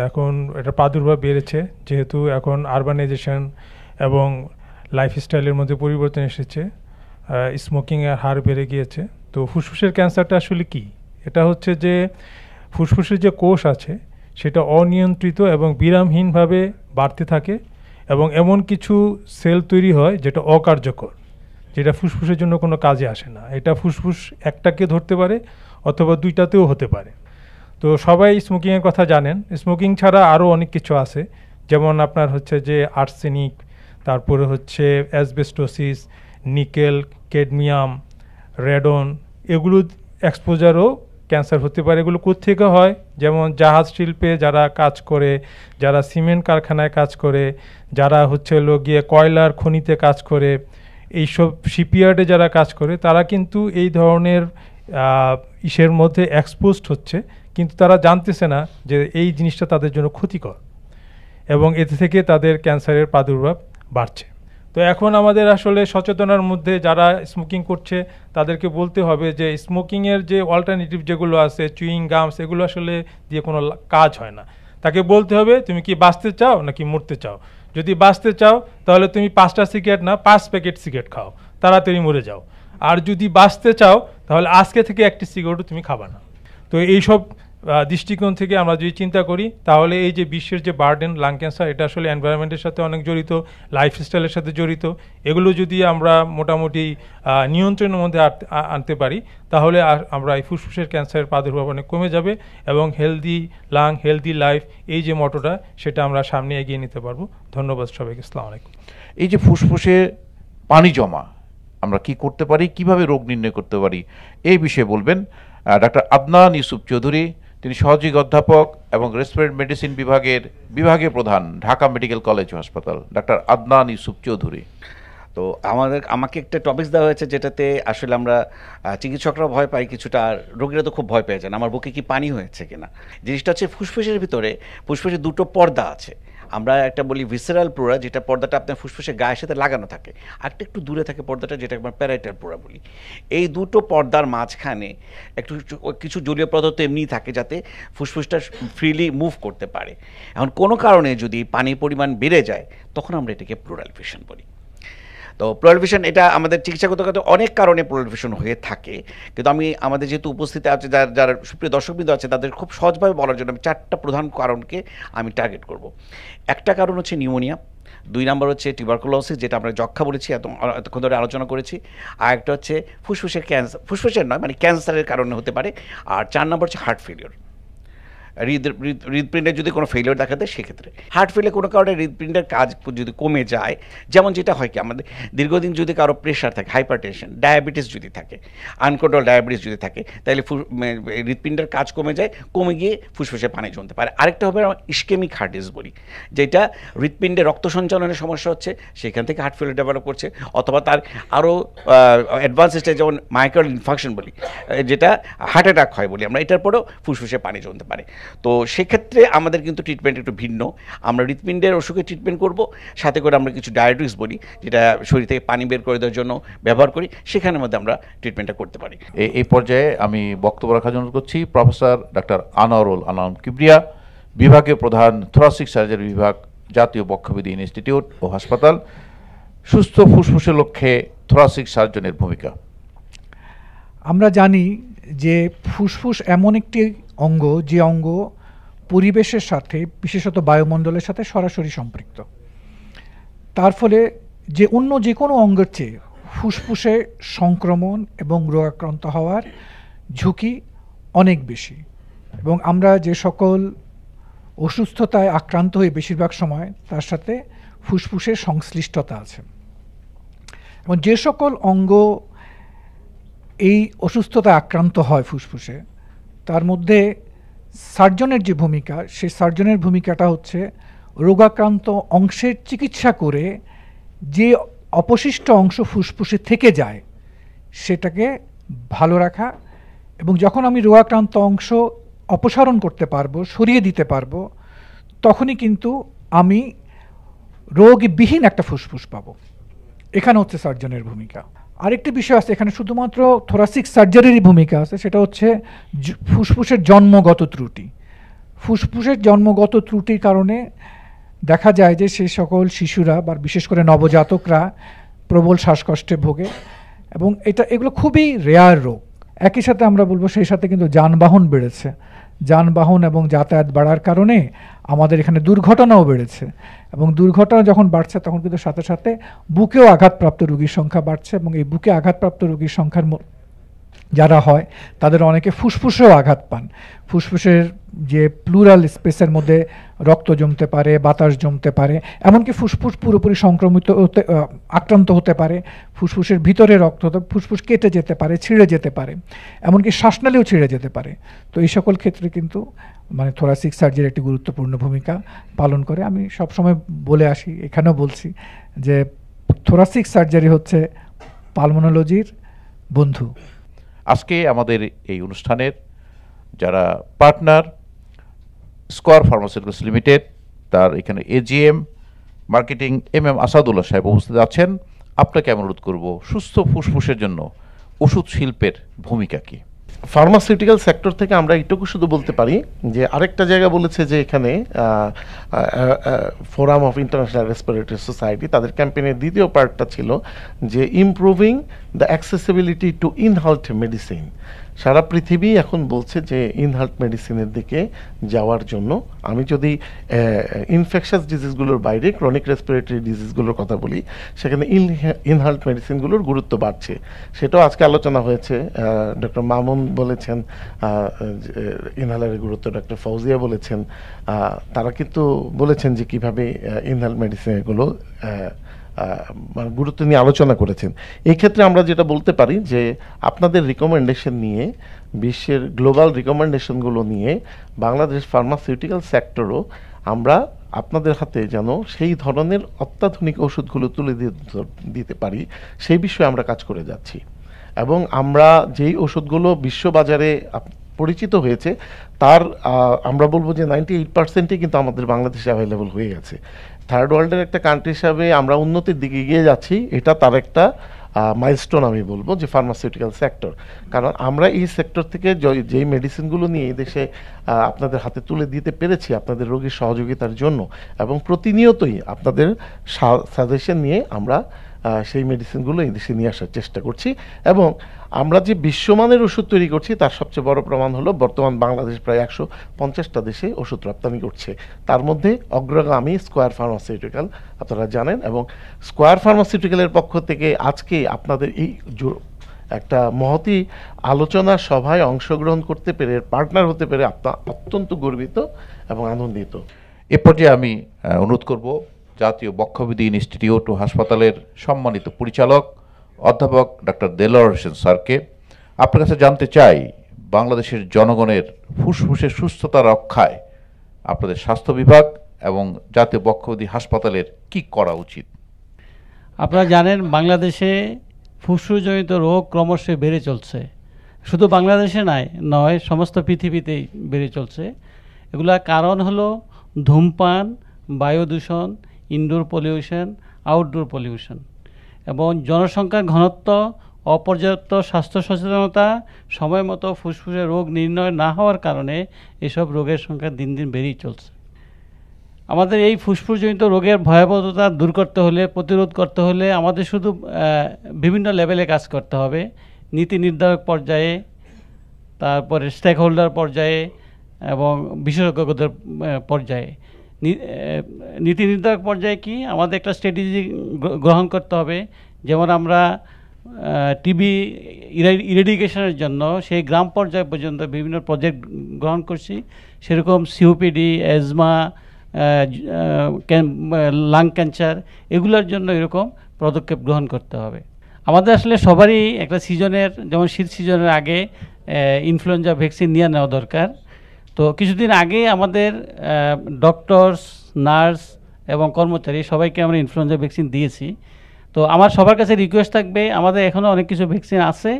এখন এটা প্রাদুর্ভাব বেড়েছে, যেহেতু এখন আরবানাইজেশন এবং লাইফস্টাইলের মধ্যে পরিবর্তন এসেছে, স্মোকিংয়ের হার বেড়ে গিয়েছে। তো ফুসফুসের ক্যান্সারটা আসলে কি? এটা হচ্ছে যে ফুসফুসের যে কোষ আছে সেটা অনিয়ন্ত্রিত এবং বিরামহীনভাবে বাড়তে থাকে এবং এমন কিছু সেল তৈরি হয় যেটা অকার্যকর, যেটা ফুসফুসের জন্য কোনো কাজে আসে না। এটা ফুসফুস একটাকে ধরতে পারে অথবা দুইটাতেও হতে পারে। তো সবাই স্মোকিংয়ের কথা জানেন, স্মোকিং ছাড়া আরও অনেক কিছু আছে, যেমন আপনার হচ্ছে যে আর্সেনিক, তারপরে হচ্ছে অ্যাসবেস্টোসিস, নিকেল, ক্যাডমিয়াম, রেডন, এগুলো এক্সপোজারও ক্যান্সার হতে পারে। এগুলো কোত্থেকে হয়? যেমন জাহাজ শিল্পে যারা কাজ করে, যারা সিমেন্ট কারখানায় কাজ করে, যারা হচ্ছে গিয়ে কয়লার খনিতে কাজ করে, এইসব শিপইয়ার্ডে যারা কাজ করে, তারা কিন্তু এই ধরনের ইসের মধ্যে এক্সপোজড হচ্ছে, কিন্তু তারা জানতেছে না যে এই জিনিসটা তাদের জন্য ক্ষতিকর এবং এতে থেকে তাদের ক্যান্সারের প্রাদুর্ভাব বাড়ছে। তো এখন আমাদের আসলে সচেতনার মধ্যে যারা স্মোকিং করছে তাদেরকে বলতে হবে যে স্মোকিংয়ের যে অল্টারনেটিভ যেগুলো আছে, চুইং গামস, এগুলো আসলে দিয়ে কোনো কাজ হয় না। তাকে বলতে হবে তুমি কি বাঁচতে চাও নাকি মরতে চাও। যদি বাঁচতে চাও তাহলে তুমি 5টা সিগারেট না 5 প্যাকেট সিগারেট খাও, তাড়াতাড়ি মরে যাও। আর যদি বাঁচতে চাও তাহলে আজকে থেকে একটি সিগারেটও তুমি খাবা না। তো এইসব দৃষ্টিকোণ থেকে আমরা যদি চিন্তা করি তাহলে এই যে বিশ্বের যে বার্ডেন লাং ক্যান্সার, এটা আসলে এনভায়রনমেন্টের সাথে অনেক জড়িত, লাইফস্টাইলের সাথে জড়িত। এগুলো যদি আমরা মোটামুটি নিয়ন্ত্রণের মধ্যে আনতে পারি তাহলে আমরা এই ফুসফুসের ক্যান্সারের প্রাদুর্ভাব অনেক কমে যাবে এবং হেলদি লাং হেলদি লাইফ এই যে মটোটা সেটা আমরা সামনে এগিয়ে নিতে পারবো। ধন্যবাদ সবাইকে। আসসালামু আলাইকুম। এই যে ফুসফুসে পানি জমা, আমরা কি করতে পারি, কিভাবে রোগ নির্ণয় করতে পারি, এই বিষয়ে বলবেন ডাক্তার আদনান ইউসুফ চৌধুরী। তিনি সহযোগী অধ্যাপক এবং রেসপিরেটরি মেডিসিন বিভাগীয় প্রধান, ঢাকা মেডিকেল কলেজ ও হাসপাতাল। ডাক্তার আদনান ইউসুফ চৌধুরী। তো আমাকে একটা টপিকস দেওয়া হয়েছে যেটাতে আসলে আমরা চিকিৎসকরা ভয় পাই কিছুটা, আর রোগীরা তো খুব ভয় পেয়ে যান আমার বুকে কি পানি হয়েছে কিনা। জিনিসটা হচ্ছে ফুসফুসের ভিতরে ফুসফুসের দুটো পর্দা আছে। আমরা একটা বলি ভিসেরাল প্লোরা, যেটা পর্দাটা আপনার ফুসফুসের গায়ের সাথে লাগানো থাকে, আরেকটা একটু দূরে থাকে পর্দাটা, যেটা আমরা প্যারাইটাল প্লোরা বলি। এই দুটো পর্দার মাঝখানে কিছু জলীয় পদার্থ এমনিই থাকে যাতে ফুসফুসটা ফ্রিলি মুভ করতে পারে। এখন কোনো কারণে যদি পানির পরিমাণ বেড়ে যায় তখন আমরা এটাকে প্লোরাল ফিশন বলি। তো প্লোরাল ফিশন এটা আমাদের চিকিৎসাগত অনেক কারণে প্লোরাল ফিশন হয়ে থাকে, কিন্তু আমি আমাদের যেহেতু উপস্থিতি আছে যারা সুপ্রিয় দর্শকবৃন্দ আছে তাদের খুব সহজভাবে বলার জন্য আমি 4টা প্রধান কারণকে আমি টার্গেট করব। একটা কারণ হচ্ছে নিউমোনিয়া, 2 নম্বর হচ্ছে টিউবারকুলোসিস, যেটা আমরা যক্ষা বলেছি এতক্ষণ ধরে আলোচনা করেছি, আর একটা হচ্ছে ফুসফুসের ক্যান্সার, ফুসফুসের নয় মানে ক্যান্সারের কারণে হতে পারে, আর 4 নম্বর হচ্ছে হার্ট ফেলিওর। হৃদপিণ্ডের যদি কোনো ফেলিওর দেখা দেয় সেক্ষেত্রে হার্ট ফেলে কোনো কারণে হৃদপিণ্ডের কাজ যদি কমে যায়, যেমন যেটা হয় কি আমাদের দীর্ঘদিন যদি কারো প্রেশার থাকে, হাইপারটেনশন, ডায়াবেটিস যদি থাকে, আনকন্ট্রোল ডায়াবেটিস যদি থাকে, তাহলে হৃদপিণ্ডের কাজ কমে যায়, কমে গিয়ে ফুসফুসে পানি জমতে পারে। আরেকটা হবে ইস্কেমিক হার্ট ডিজিজ বলি, যেটা হৃদপিণ্ডে রক্ত সঞ্চালনের সমস্যা হচ্ছে, সেখান থেকে হার্ট ফেলিওর ডেভেলপ করছে, অথবা তার আরও অ্যাডভান্স স্টেজ যেমন মাইক্রো ইনফাকশন বলি, যেটা হার্ট অ্যাটাক হয় বলি আমরা, এটার পরেও ফুসফুসে পানি জমতে পারে। তো সেক্ষেত্রে আমাদের কিন্তু ট্রিটমেন্ট একটু ভিন্ন। আমরা হৃদপিণ্ডের অসুখে ট্রিটমেন্ট করব, সাথে করে আমরা কিছু ডায়াবেটিক্স বলি যেটা শরীর থেকে পানি বের করে দেওয়ার জন্য ব্যবহার করি, সেখানের মধ্যে আমরা ট্রিটমেন্টটা করতে পারি। এই পর্যায়ে আমি বক্তব্য রাখার জন্য করছি প্রফেসর ডাক্তার আনোয়ারুল আনাম কিবরিয়া, বিভাগীয় প্রধান, থোরাসিক সার্জারি বিভাগ, জাতীয় বক্ষবিধি ইনস্টিটিউট ও হাসপাতাল। সুস্থ ফুসফুসের লক্ষ্যে থোরাসিক সার্জনের ভূমিকা। আমরা জানি যে ফুসফুস এমন একটি অঙ্গ যে অঙ্গ পরিবেশের সাথে, বিশেষত বায়ুমণ্ডলের সাথে সরাসরি সম্পৃক্ত। তার ফলে অন্য যে কোনো অঙ্গের চেয়ে ফুসফুসে সংক্রমণ এবং রোগাক্রান্ত হওয়ার ঝুঁকি অনেক বেশি, এবং আমরা যে সকল অসুস্থতায় আক্রান্ত হই বেশিরভাগ সময় তার সাথে ফুসফুসের সংশ্লিষ্টতা আছে। এবং যে সকল অঙ্গ এই অসুস্থতায় আক্রান্ত হয় ফুসফুসে, তার মধ্যে সার্জনের যে ভূমিকা, সেই সার্জনের ভূমিকাটা হচ্ছে রোগাক্রান্ত অংশের চিকিৎসা করে যে অবশিষ্ট অংশ ফুসফুসে থেকে যায় সেটাকে ভালো রাখা, এবং যখন আমি রোগাক্রান্ত অংশ অপসারণ করতে পারবো, সরিয়ে দিতে পারবো, তখনই কিন্তু আমি রোগবিহীন একটা ফুসফুস পাবো। এখানে হচ্ছে সার্জনের ভূমিকা। আরেকটি বিষয় আছে এখানে, শুধুমাত্র থোরাসিক সার্জারিরই ভূমিকা আছে, সেটা হচ্ছে ফুসফুসের জন্মগত ত্রুটি। ফুসফুসের জন্মগত ত্রুটির কারণে দেখা যায় যে সেই সকল শিশুরা বা বিশেষ করে নবজাতকরা প্রবল শ্বাসকষ্টে ভোগে, এবং এগুলো খুবই রেয়ার রোগ। একই সাথে আমরা বলবো সেই সাথে কিন্তু যানবাহন বেড়েছে, যানবাহন এবং যাতায়াত বাড়ার কারণে আমাদের এখানে দুর্ঘটনাও বেড়েছে, এবং দুর্ঘটনা যখন বাড়ছে তখন কিন্তু সাথে সাথে বুকেও আঘাতপ্রাপ্ত রোগীর সংখ্যা বাড়ছে, এবং এই বুকে আঘাতপ্রাপ্ত রোগীর সংখ্যার যারা হয় তাদের অনেকে ফুসফুসেও আঘাত পান। ফুসফুসের যে প্লুরাল স্পেসের মধ্যে রক্ত জমতে পারে, বাতাস জমতে পারে, এমনকি ফুসফুস পুরোপুরি সংক্রমিত হতে আক্রান্ত হতে পারে, ফুসফুসের ভিতরে রক্ত হতে, ফুসফুস কেটে যেতে পারে, ছিঁড়ে যেতে পারে, এমনকি শ্বাসনালীও ছিঁড়ে যেতে পারে। তো এই সকল ক্ষেত্রে কিন্তু মানে থোরাসিক সার্জারি একটি গুরুত্বপূর্ণ ভূমিকা পালন করে। আমি সবসময় বলে আসি, এখানেও বলছি যে থোরাসিক সার্জারি হচ্ছে পালমোনোলজির বন্ধু। আজকে আমাদের এই অনুষ্ঠানের যারা পার্টনার, স্কয়ার ফার্মাসিউটিক্যালস লিমিটেড, তার এখানে এজিএম মার্কেটিং MM আসাদুল্লাহ সাহেব উপস্থিত আছেন। আপনাকে আমি অনুরোধ করব, সুস্থ ফুসফুসের জন্য ওষুধ শিল্পের ভূমিকা কি? ফার্মাসিউটিক্যাল সেক্টর থেকে আমরা এইটুকু শুধু বলতে পারি যে আরেকটা জায়গা বলেছে যে এখানে forum of international respiratory society তাদের ক্যাম্পেইনের দ্বিতীয় পার্টটা ছিল যে improving the accessibility to inhaled medicine. সারা পৃথিবী এখন বলছে যে ইনহাল্ট মেডিসিনের দিকে যাওয়ার জন্য। আমি যদি ইনফেকশাস ডিজিজগুলোর বাইরে ক্রনিক রেসপিরেটরি ডিজিজগুলোর কথা বলি, সেখানে ইনহাল্ট মেডিসিনগুলোর গুরুত্ব বাড়ছে। সেটাও আজকে আলোচনা হয়েছে। ডক্টর মামুন বলেছেন ইনহালারের গুরুত্ব, ডক্টর ফৌজিয়া বলেছেন, তারা কিন্তু বলেছেন যে কীভাবে ইনহাল্ট মেডিসিনগুলো গুরুত্ব নিয়ে আলোচনা করেছেন। এই ক্ষেত্রে আমরা যেটা বলতে পারি যে আপনাদের রিকমেন্ডেশন নিয়ে, বিশ্বের গ্লোবাল রিকমেন্ডেশনগুলো নিয়ে বাংলাদেশ ফার্মাসিউটিক্যাল সেক্টরও আমরা আপনাদের হাতে যেন সেই ধরনের অত্যাধুনিক ওষুধগুলো তুলে দিতে পারি, সেই বিষয়ে আমরা কাজ করে যাচ্ছি। এবং আমরা যেই ওষুধগুলো বিশ্ববাজারে পরিচিত হয়েছে তার আমরা বলবো যে 98%ই কিন্তু আমাদের বাংলাদেশে অ্যাভেলেবল হয়ে গেছে। থার্ড ওয়ার্ল্ডের একটা কান্ট্রি হিসাবে আমরা উন্নতির দিকে এগিয়ে যাচ্ছি, এটা তার একটা মাইলস্টোন আমি বলবো যে ফার্মাসিউটিক্যাল সেক্টর। কারণ আমরা এই সেক্টর থেকে যেই মেডিসিনগুলো নিয়ে এই দেশে আপনাদের হাতে তুলে দিতে পেরেছি আপনাদের রোগীর সহযোগিতার জন্য, এবং প্রতিনিয়তই আপনাদের সাজেশন নিয়ে আমরা সেই মেডিসিনগুলো এই দেশে নিয়ে আসার চেষ্টা করছি। এবং আমরা যে বিশ্বমানের ওষুধ তৈরি করছি তার সবচেয়ে বড় প্রমাণ হলো বর্তমান বাংলাদেশ প্রায় 150টা দেশে ওষুধ রপ্তানি করছে, তার মধ্যে অগ্রগামী স্কয়ার ফার্মাসিউটিক্যাল, আপনারা জানেন। এবং স্কয়ার ফার্মাসিউটিক্যালের পক্ষ থেকে আজকে আপনাদের এই একটা মহতী আলোচনা সভায় অংশগ্রহণ করতে পেরে, পার্টনার হতে পেরে আপনার অত্যন্ত গর্বিত এবং আনন্দিত। এ পর্যায়ে আমি অনুরোধ করব জাতীয় বক্ষবিধি ইনস্টিটিউট ও হাসপাতালের সম্মানিত পরিচালক অধ্যাপক ডক্টর দেলোয়ার হোসেন স্যারকে। আপনার কাছে জানতে চাই, বাংলাদেশের জনগণের ফুসফুসের সুস্থতা রক্ষায় আপনাদের স্বাস্থ্য বিভাগ এবং জাতীয় বক্ষবিধি হাসপাতালের কি করা উচিত? আপনারা জানেন বাংলাদেশে ফুসফুসজনিত রোগ ক্রমশ বেড়ে চলছে। শুধু বাংলাদেশে নয়, সমস্ত পৃথিবীতেই বেড়ে চলছে। এগুলার কারণ হলো ধূমপান, বায়ু দূষণ, ইনডোর পলিউশন, আউটডোর পলিউশন, এবং জনসংখ্যার ঘনত্ব, অপর্যাপ্ত স্বাস্থ্য সচেতনতা, সময় মতো ফুসফুসের রোগ নির্ণয় না হওয়ার কারণে এসব রোগের সংখ্যা দিন দিন বেড়েই চলছে। আমাদের এই ফুসফুসজনিত রোগের ভয়াবহতা দূর করতে হলে, প্রতিরোধ করতে হলে আমাদের শুধু বিভিন্ন লেভেলে কাজ করতে হবে। নীতি নির্ধারক পর্যায়ে, তারপরে স্টেক হোল্ডার পর্যায়ে এবং বিশেষজ্ঞদের পর্যায়ে। নীতি নির্ধারক পর্যায়ে কি আমাদের একটা স্ট্র্যাটেজি গ্রহণ করতে হবে। যেমন আমরা টিবি ইরেডিকেশনের জন্য সেই গ্রাম পর্যায় পর্যন্ত বিভিন্ন প্রজেক্ট গ্রহণ করছি, সেরকম সিওপিডি, অ্যাজমা, লাং ক্যান্সার, এগুলোর জন্য এরকম পদক্ষেপ গ্রহণ করতে হবে। আমাদের আসলে সবারই একটা সিজনের, যেমন শীত সিজনের আগে ইনফ্লুয়েঞ্জা ভ্যাকসিন নিয়ে নেওয়া দরকার। তো কিছুদিন আগে আমাদের ডক্টরস, নার্স এবং কর্মচারী সবাইকে আমরা ইনফ্লুয়েঞ্জা ভ্যাকসিন দিয়েছি। তো আমার সবার কাছে রিকোয়েস্ট থাকবে, আমাদের এখনও অনেক কিছু ভ্যাকসিন আছে,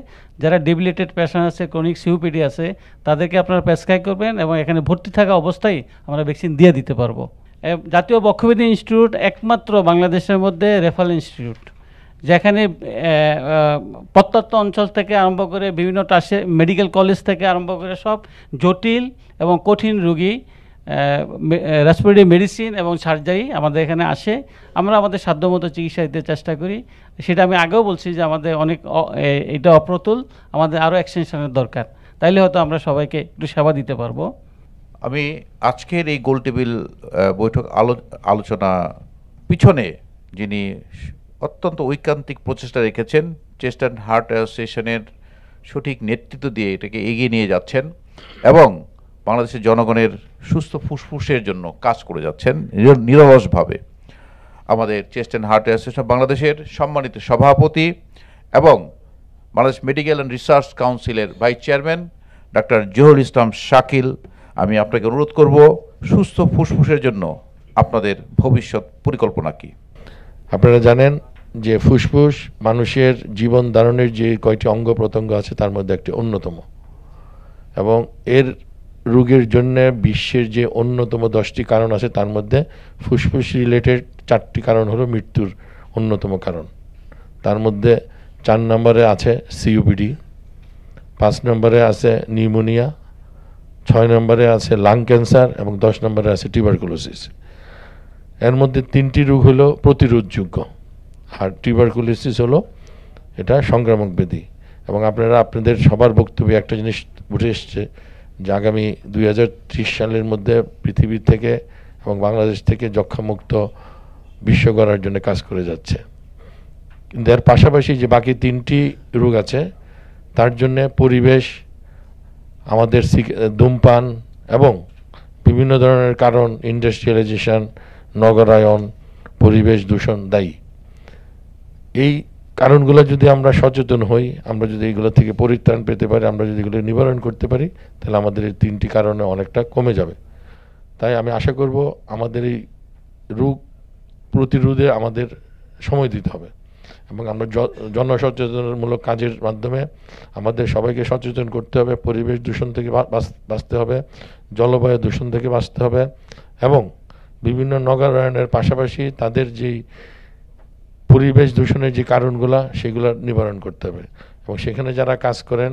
যারা ডেবিলিটেড পেশেন্ট আছে, ক্রনিক সিওপিডি আছে, তাদেরকে আপনারা প্রেসক্রাইব করবেন এবং এখানে ভর্তি থাকা অবস্থায় আমরা ভ্যাকসিন দিয়ে দিতে পারবো। জাতীয় বক্ষবিধি ইনস্টিটিউট একমাত্র বাংলাদেশের মধ্যে রেফারেল ইনস্টিটিউট, যেখানে প্রত্যন্ত অঞ্চল থেকে আরম্ভ করে বিভিন্ন মেডিকেল কলেজ থেকে আরম্ভ করে সব জটিল এবং কঠিন রোগী, রেসপিরেটরি মেডিসিন এবং সার্জারি আমাদের এখানে আসে। আমরা আমাদের সাধ্যমতো চিকিৎসা দিতে চেষ্টা করি। সেটা আমি আগেও বলছি যে আমাদের অনেক এটা অপ্রতুল, আমাদের আরও এক্সটেনশনের দরকার, তাইলে হয়তো আমরা সবাইকে একটু সেবা দিতে পারবো। আমি আজকের এই গোল টেবিল বৈঠক আলোচনা পিছনে যিনি অত্যন্ত ঐকান্তিক প্রচেষ্টা রেখেছেন, চেস্ট অ্যান্ড হার্ট অ্যাসোসিয়েশনের সঠিক নেতৃত্ব দিয়ে এটাকে এগিয়ে নিয়ে যাচ্ছেন এবং বাংলাদেশের জনগণের সুস্থ ফুসফুসের জন্য কাজ করে যাচ্ছেন নিরলসভাবে। আমাদের চেস্ট অ্যান্ড হার্ট অ্যাসোসিয়েশন বাংলাদেশের সম্মানিত সভাপতি এবং বাংলাদেশ মেডিকেল অ্যান্ড রিসার্চ কাউন্সিলের vice chairman doctor Zahurul Islam Shakil, আমি আপনাকে অনুরোধ করব সুস্থ ফুসফুসের জন্য আপনাদের ভবিষ্যৎ পরিকল্পনা কি? আপনারা জানেন যে ফুসফুস মানুষের জীবন ধারণের যে কয়টি অঙ্গ প্রত্যঙ্গ আছে তার মধ্যে একটি অন্যতম, এবং এর রোগের জন্য বিশ্বের যে অন্যতম 10টি কারণ আছে তার মধ্যে ফুসফুস রিলেটেড 4টি কারণ হলো মৃত্যুর অন্যতম কারণ। তার মধ্যে 4 নম্বরে আছে সিওপিডি, 5 নম্বরে আছে নিউমোনিয়া, 6 নম্বরে আছে লাং ক্যান্সার এবং 10 নম্বরে আছে টিউবারকুলোসিস। এর মধ্যে 3টি রোগ হলো প্রতিরোধযোগ্য, আর টিউবারকুলোসিস হলো এটা সংক্রামক ব্যাধি। এবং আপনারা আপনাদের সবার বক্তব্যে একটা জিনিস উঠে এসছে যে আগামী 2030 সালের মধ্যে পৃথিবী থেকে এবং বাংলাদেশ থেকে যক্ষ্মামুক্ত বিশ্ব গড়ার জন্য কাজ করে যাচ্ছে। কিন্তু এর পাশাপাশি যে বাকি 3টি রোগ আছে তার জন্য পরিবেশ, আমাদের ধূমপান এবং বিভিন্ন ধরনের কারণ, ইন্ডাস্ট্রিয়ালাইজেশন, নগরায়ন, পরিবেশ দূষণ দায়ী। এই কারণগুলো যদি আমরা সচেতন হই, আমরা যদি এগুলো থেকে পরিত্রাণ পেতে পারি, আমরা যদি এগুলো নিবারণ করতে পারি, তাহলে আমাদের এই 3টি কারণে অনেকটা কমে যাবে। তাই আমি আশা করব আমাদের এই রোগ প্রতিরোধে আমাদের সময় দিতে হবে এবং আমরা জনসচেতনমূলক কাজের মাধ্যমে আমাদের সবাইকে সচেতন করতে হবে। পরিবেশ দূষণ থেকে বাঁচতে হবে, জলবায়ু দূষণ থেকে বাঁচতে হবে এবং বিভিন্ন নগরায়নের পাশাপাশি তাদের যেই পরিবেশ দূষণের যে কারণগুলো সেগুলো নিবারণ করতে হবে এবং সেখানে যারা কাজ করেন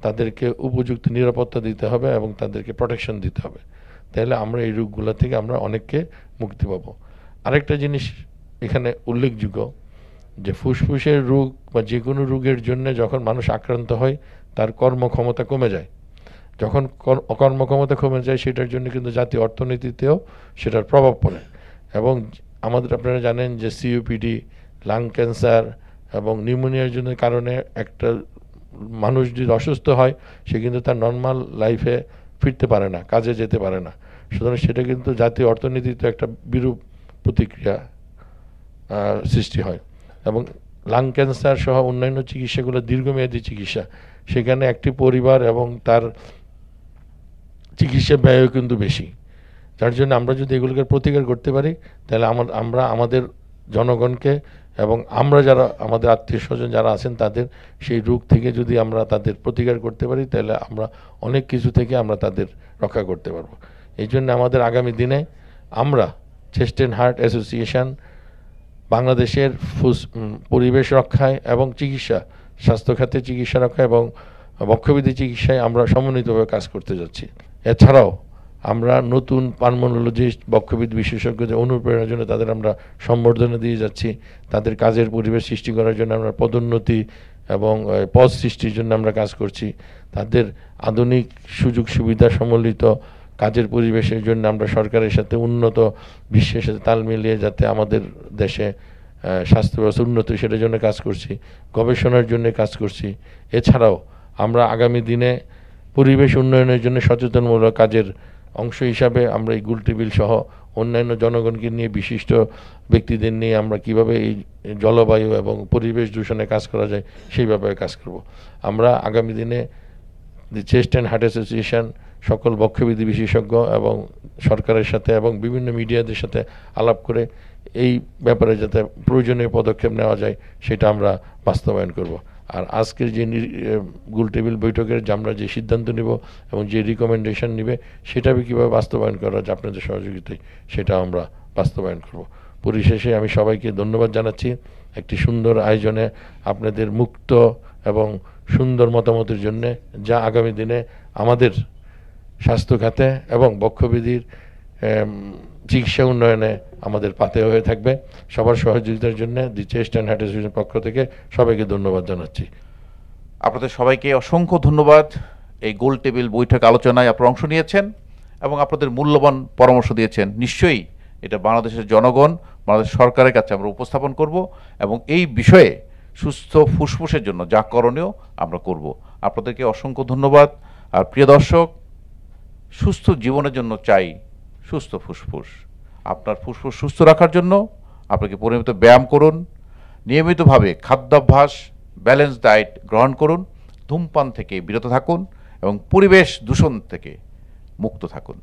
তাদেরকে উপযুক্ত নিরাপত্তা দিতে হবে এবং তাদেরকে প্রোটেকশন দিতে হবে। তাহলে আমরা এই রোগগুলো থেকে আমরা অনেককে মুক্তি পাবো। আরেকটা জিনিস এখানে উল্লেখযোগ্য যে ফুসফুসের রোগ বা যে কোনো রোগের জন্য যখন মানুষ আক্রান্ত হয় তার কর্মক্ষমতা কমে যায়। যখন কর্মক্ষমতা কমে যায় সেটার জন্য কিন্তু জাতীয় অর্থনীতিতেও সেটার প্রভাব পড়ে। এবং আমাদের আপনারা জানেন যে সিওপিডি, লাং ক্যান্সার এবং নিউমোনিয়ার জন্য কারণে একটা মানুষ যদি অসুস্থ হয় সে কিন্তু তার নর্মাল লাইফে ফিরতে পারে না, কাজে যেতে পারে না। সুতরাং সেটা কিন্তু জাতীয় অর্থনীতিতে একটা বিরূপ প্রতিক্রিয়া সৃষ্টি হয়। এবং লাং ক্যান্সার সহ অন্যান্য চিকিৎসাগুলো দীর্ঘমেয়াদী চিকিৎসা, সেখানে একটি পরিবার এবং তার চিকিৎসা ব্যয়ও কিন্তু বেশি। যার জন্য আমরা যদি এগুলোকে প্রতিকার করতে পারি তাহলে আমরা আমাদের জনগণকে এবং আমরা যারা আমাদের আত্মীয় স্বজন যারা আছেন তাদের সেই রোগ থেকে যদি আমরা তাদের প্রতিকার করতে পারি তাহলে আমরা অনেক কিছু থেকে আমরা তাদের রক্ষা করতে পারবো। এই জন্য আমাদের আগামী দিনে আমরা চেস্ট অ্যান্ড হার্ট অ্যাসোসিয়েশন বাংলাদেশের পরিবেশ রক্ষায় এবং চিকিৎসা, স্বাস্থ্য খাতে চিকিৎসা রক্ষা এবং বক্ষব্যাধি চিকিৎসায় আমরা সমন্বিতভাবে কাজ করতে যাচ্ছি। এছাড়াও আমরা নতুন পালমোনোলজিস্ট, বক্ষব্যাধি বিশেষজ্ঞদের অনুপ্রেরণার জন্য তাদের আমরা সম্বর্ধনা দিয়ে যাচ্ছি। তাদের কাজের পরিবেশ সৃষ্টি করার জন্য আমরা পদোন্নতি এবং পদ সৃষ্টির জন্য আমরা কাজ করছি। তাদের আধুনিক সুযোগ সুবিধা সম্বলিত কাজের পরিবেশের জন্য আমরা সরকারের সাথে উন্নত বিশ্বের সাথে তাল মিলিয়ে যাতে আমাদের দেশে স্বাস্থ্য ব্যবস্থা উন্নত সেটার জন্য কাজ করছি, গবেষণার জন্য কাজ করছি। এছাড়াও আমরা আগামী দিনে পরিবেশ উন্নয়নের জন্য সচেতনমূলক কাজের অংশ হিসাবে আমরা এই গোলটেবিল সহ অন্যান্য জনগণকে নিয়ে, বিশিষ্ট ব্যক্তিদের নিয়ে আমরা কিভাবে এই জলবায়ু এবং পরিবেশ দূষণে কাজ করা যায় সেই ব্যাপারে কাজ করব। আমরা আগামী দিনে দি চেস্ট অ্যান্ড হার্ট অ্যাসোসিয়েশন সকল বক্ষব্যাধি বিশেষজ্ঞ এবং সরকারের সাথে এবং বিভিন্ন মিডিয়াদের সাথে আলাপ করে এই ব্যাপারে যাতে প্রয়োজনীয় পদক্ষেপ নেওয়া যায় সেটা আমরা বাস্তবায়ন করব। আর আজকের যে গোলটেবিল বৈঠকের যে আমরা যে সিদ্ধান্ত নেব এবং যে রিকমেন্ডেশন নেবে সেটা কীভাবে বাস্তবায়ন করা যায় আপনাদের সহযোগিতায় সেটা আমরা বাস্তবায়ন করব। পরিশেষে আমি সবাইকে ধন্যবাদ জানাচ্ছি একটি সুন্দর আয়োজনে আপনাদের মুক্ত এবং সুন্দর মতামতের জন্য, যা আগামী দিনে আমাদের স্বাস্থ্য খাতে এবং বক্ষব্যাধির চিকিৎসা উন্নয়নে আমাদের পাতে হয়ে থাকবে। সবার সহযোগিতার জন্য দি চেস্ট অ্যান্ড হার্ট অ্যাসোসিয়েশনের পক্ষ থেকে সবাইকে ধন্যবাদ জানাচ্ছি। আপনাদের সবাইকে অসংখ্য ধন্যবাদ। এই গোলটেবিল বৈঠক আলোচনায় আপনারা অংশ নিয়েছেন এবং আপনাদের মূল্যবান পরামর্শ দিয়েছেন। নিশ্চয়ই এটা বাংলাদেশের জনগণ, বাংলাদেশ সরকারের কাছে আমরা উপস্থাপন করব এবং এই বিষয়ে সুস্থ ফুসফুসের জন্য যা করণীয় আমরা করব। আপনাদেরকে অসংখ্য ধন্যবাদ। আর প্রিয় দর্শক, সুস্থ জীবনের জন্য চাই সুস্থ ফুসফুস। আপনার ফুসফুস সুস্থ রাখার জন্য আপনাকে পরিমিত ব্যায়াম করুন, নিয়মিতভাবে খাদ্যাভ্যাস ব্যালেন্স ডায়েট গ্রহণ করুন, ধূমপান থেকে বিরত থাকুন এবং পরিবেশ দূষণ থেকে মুক্ত থাকুন।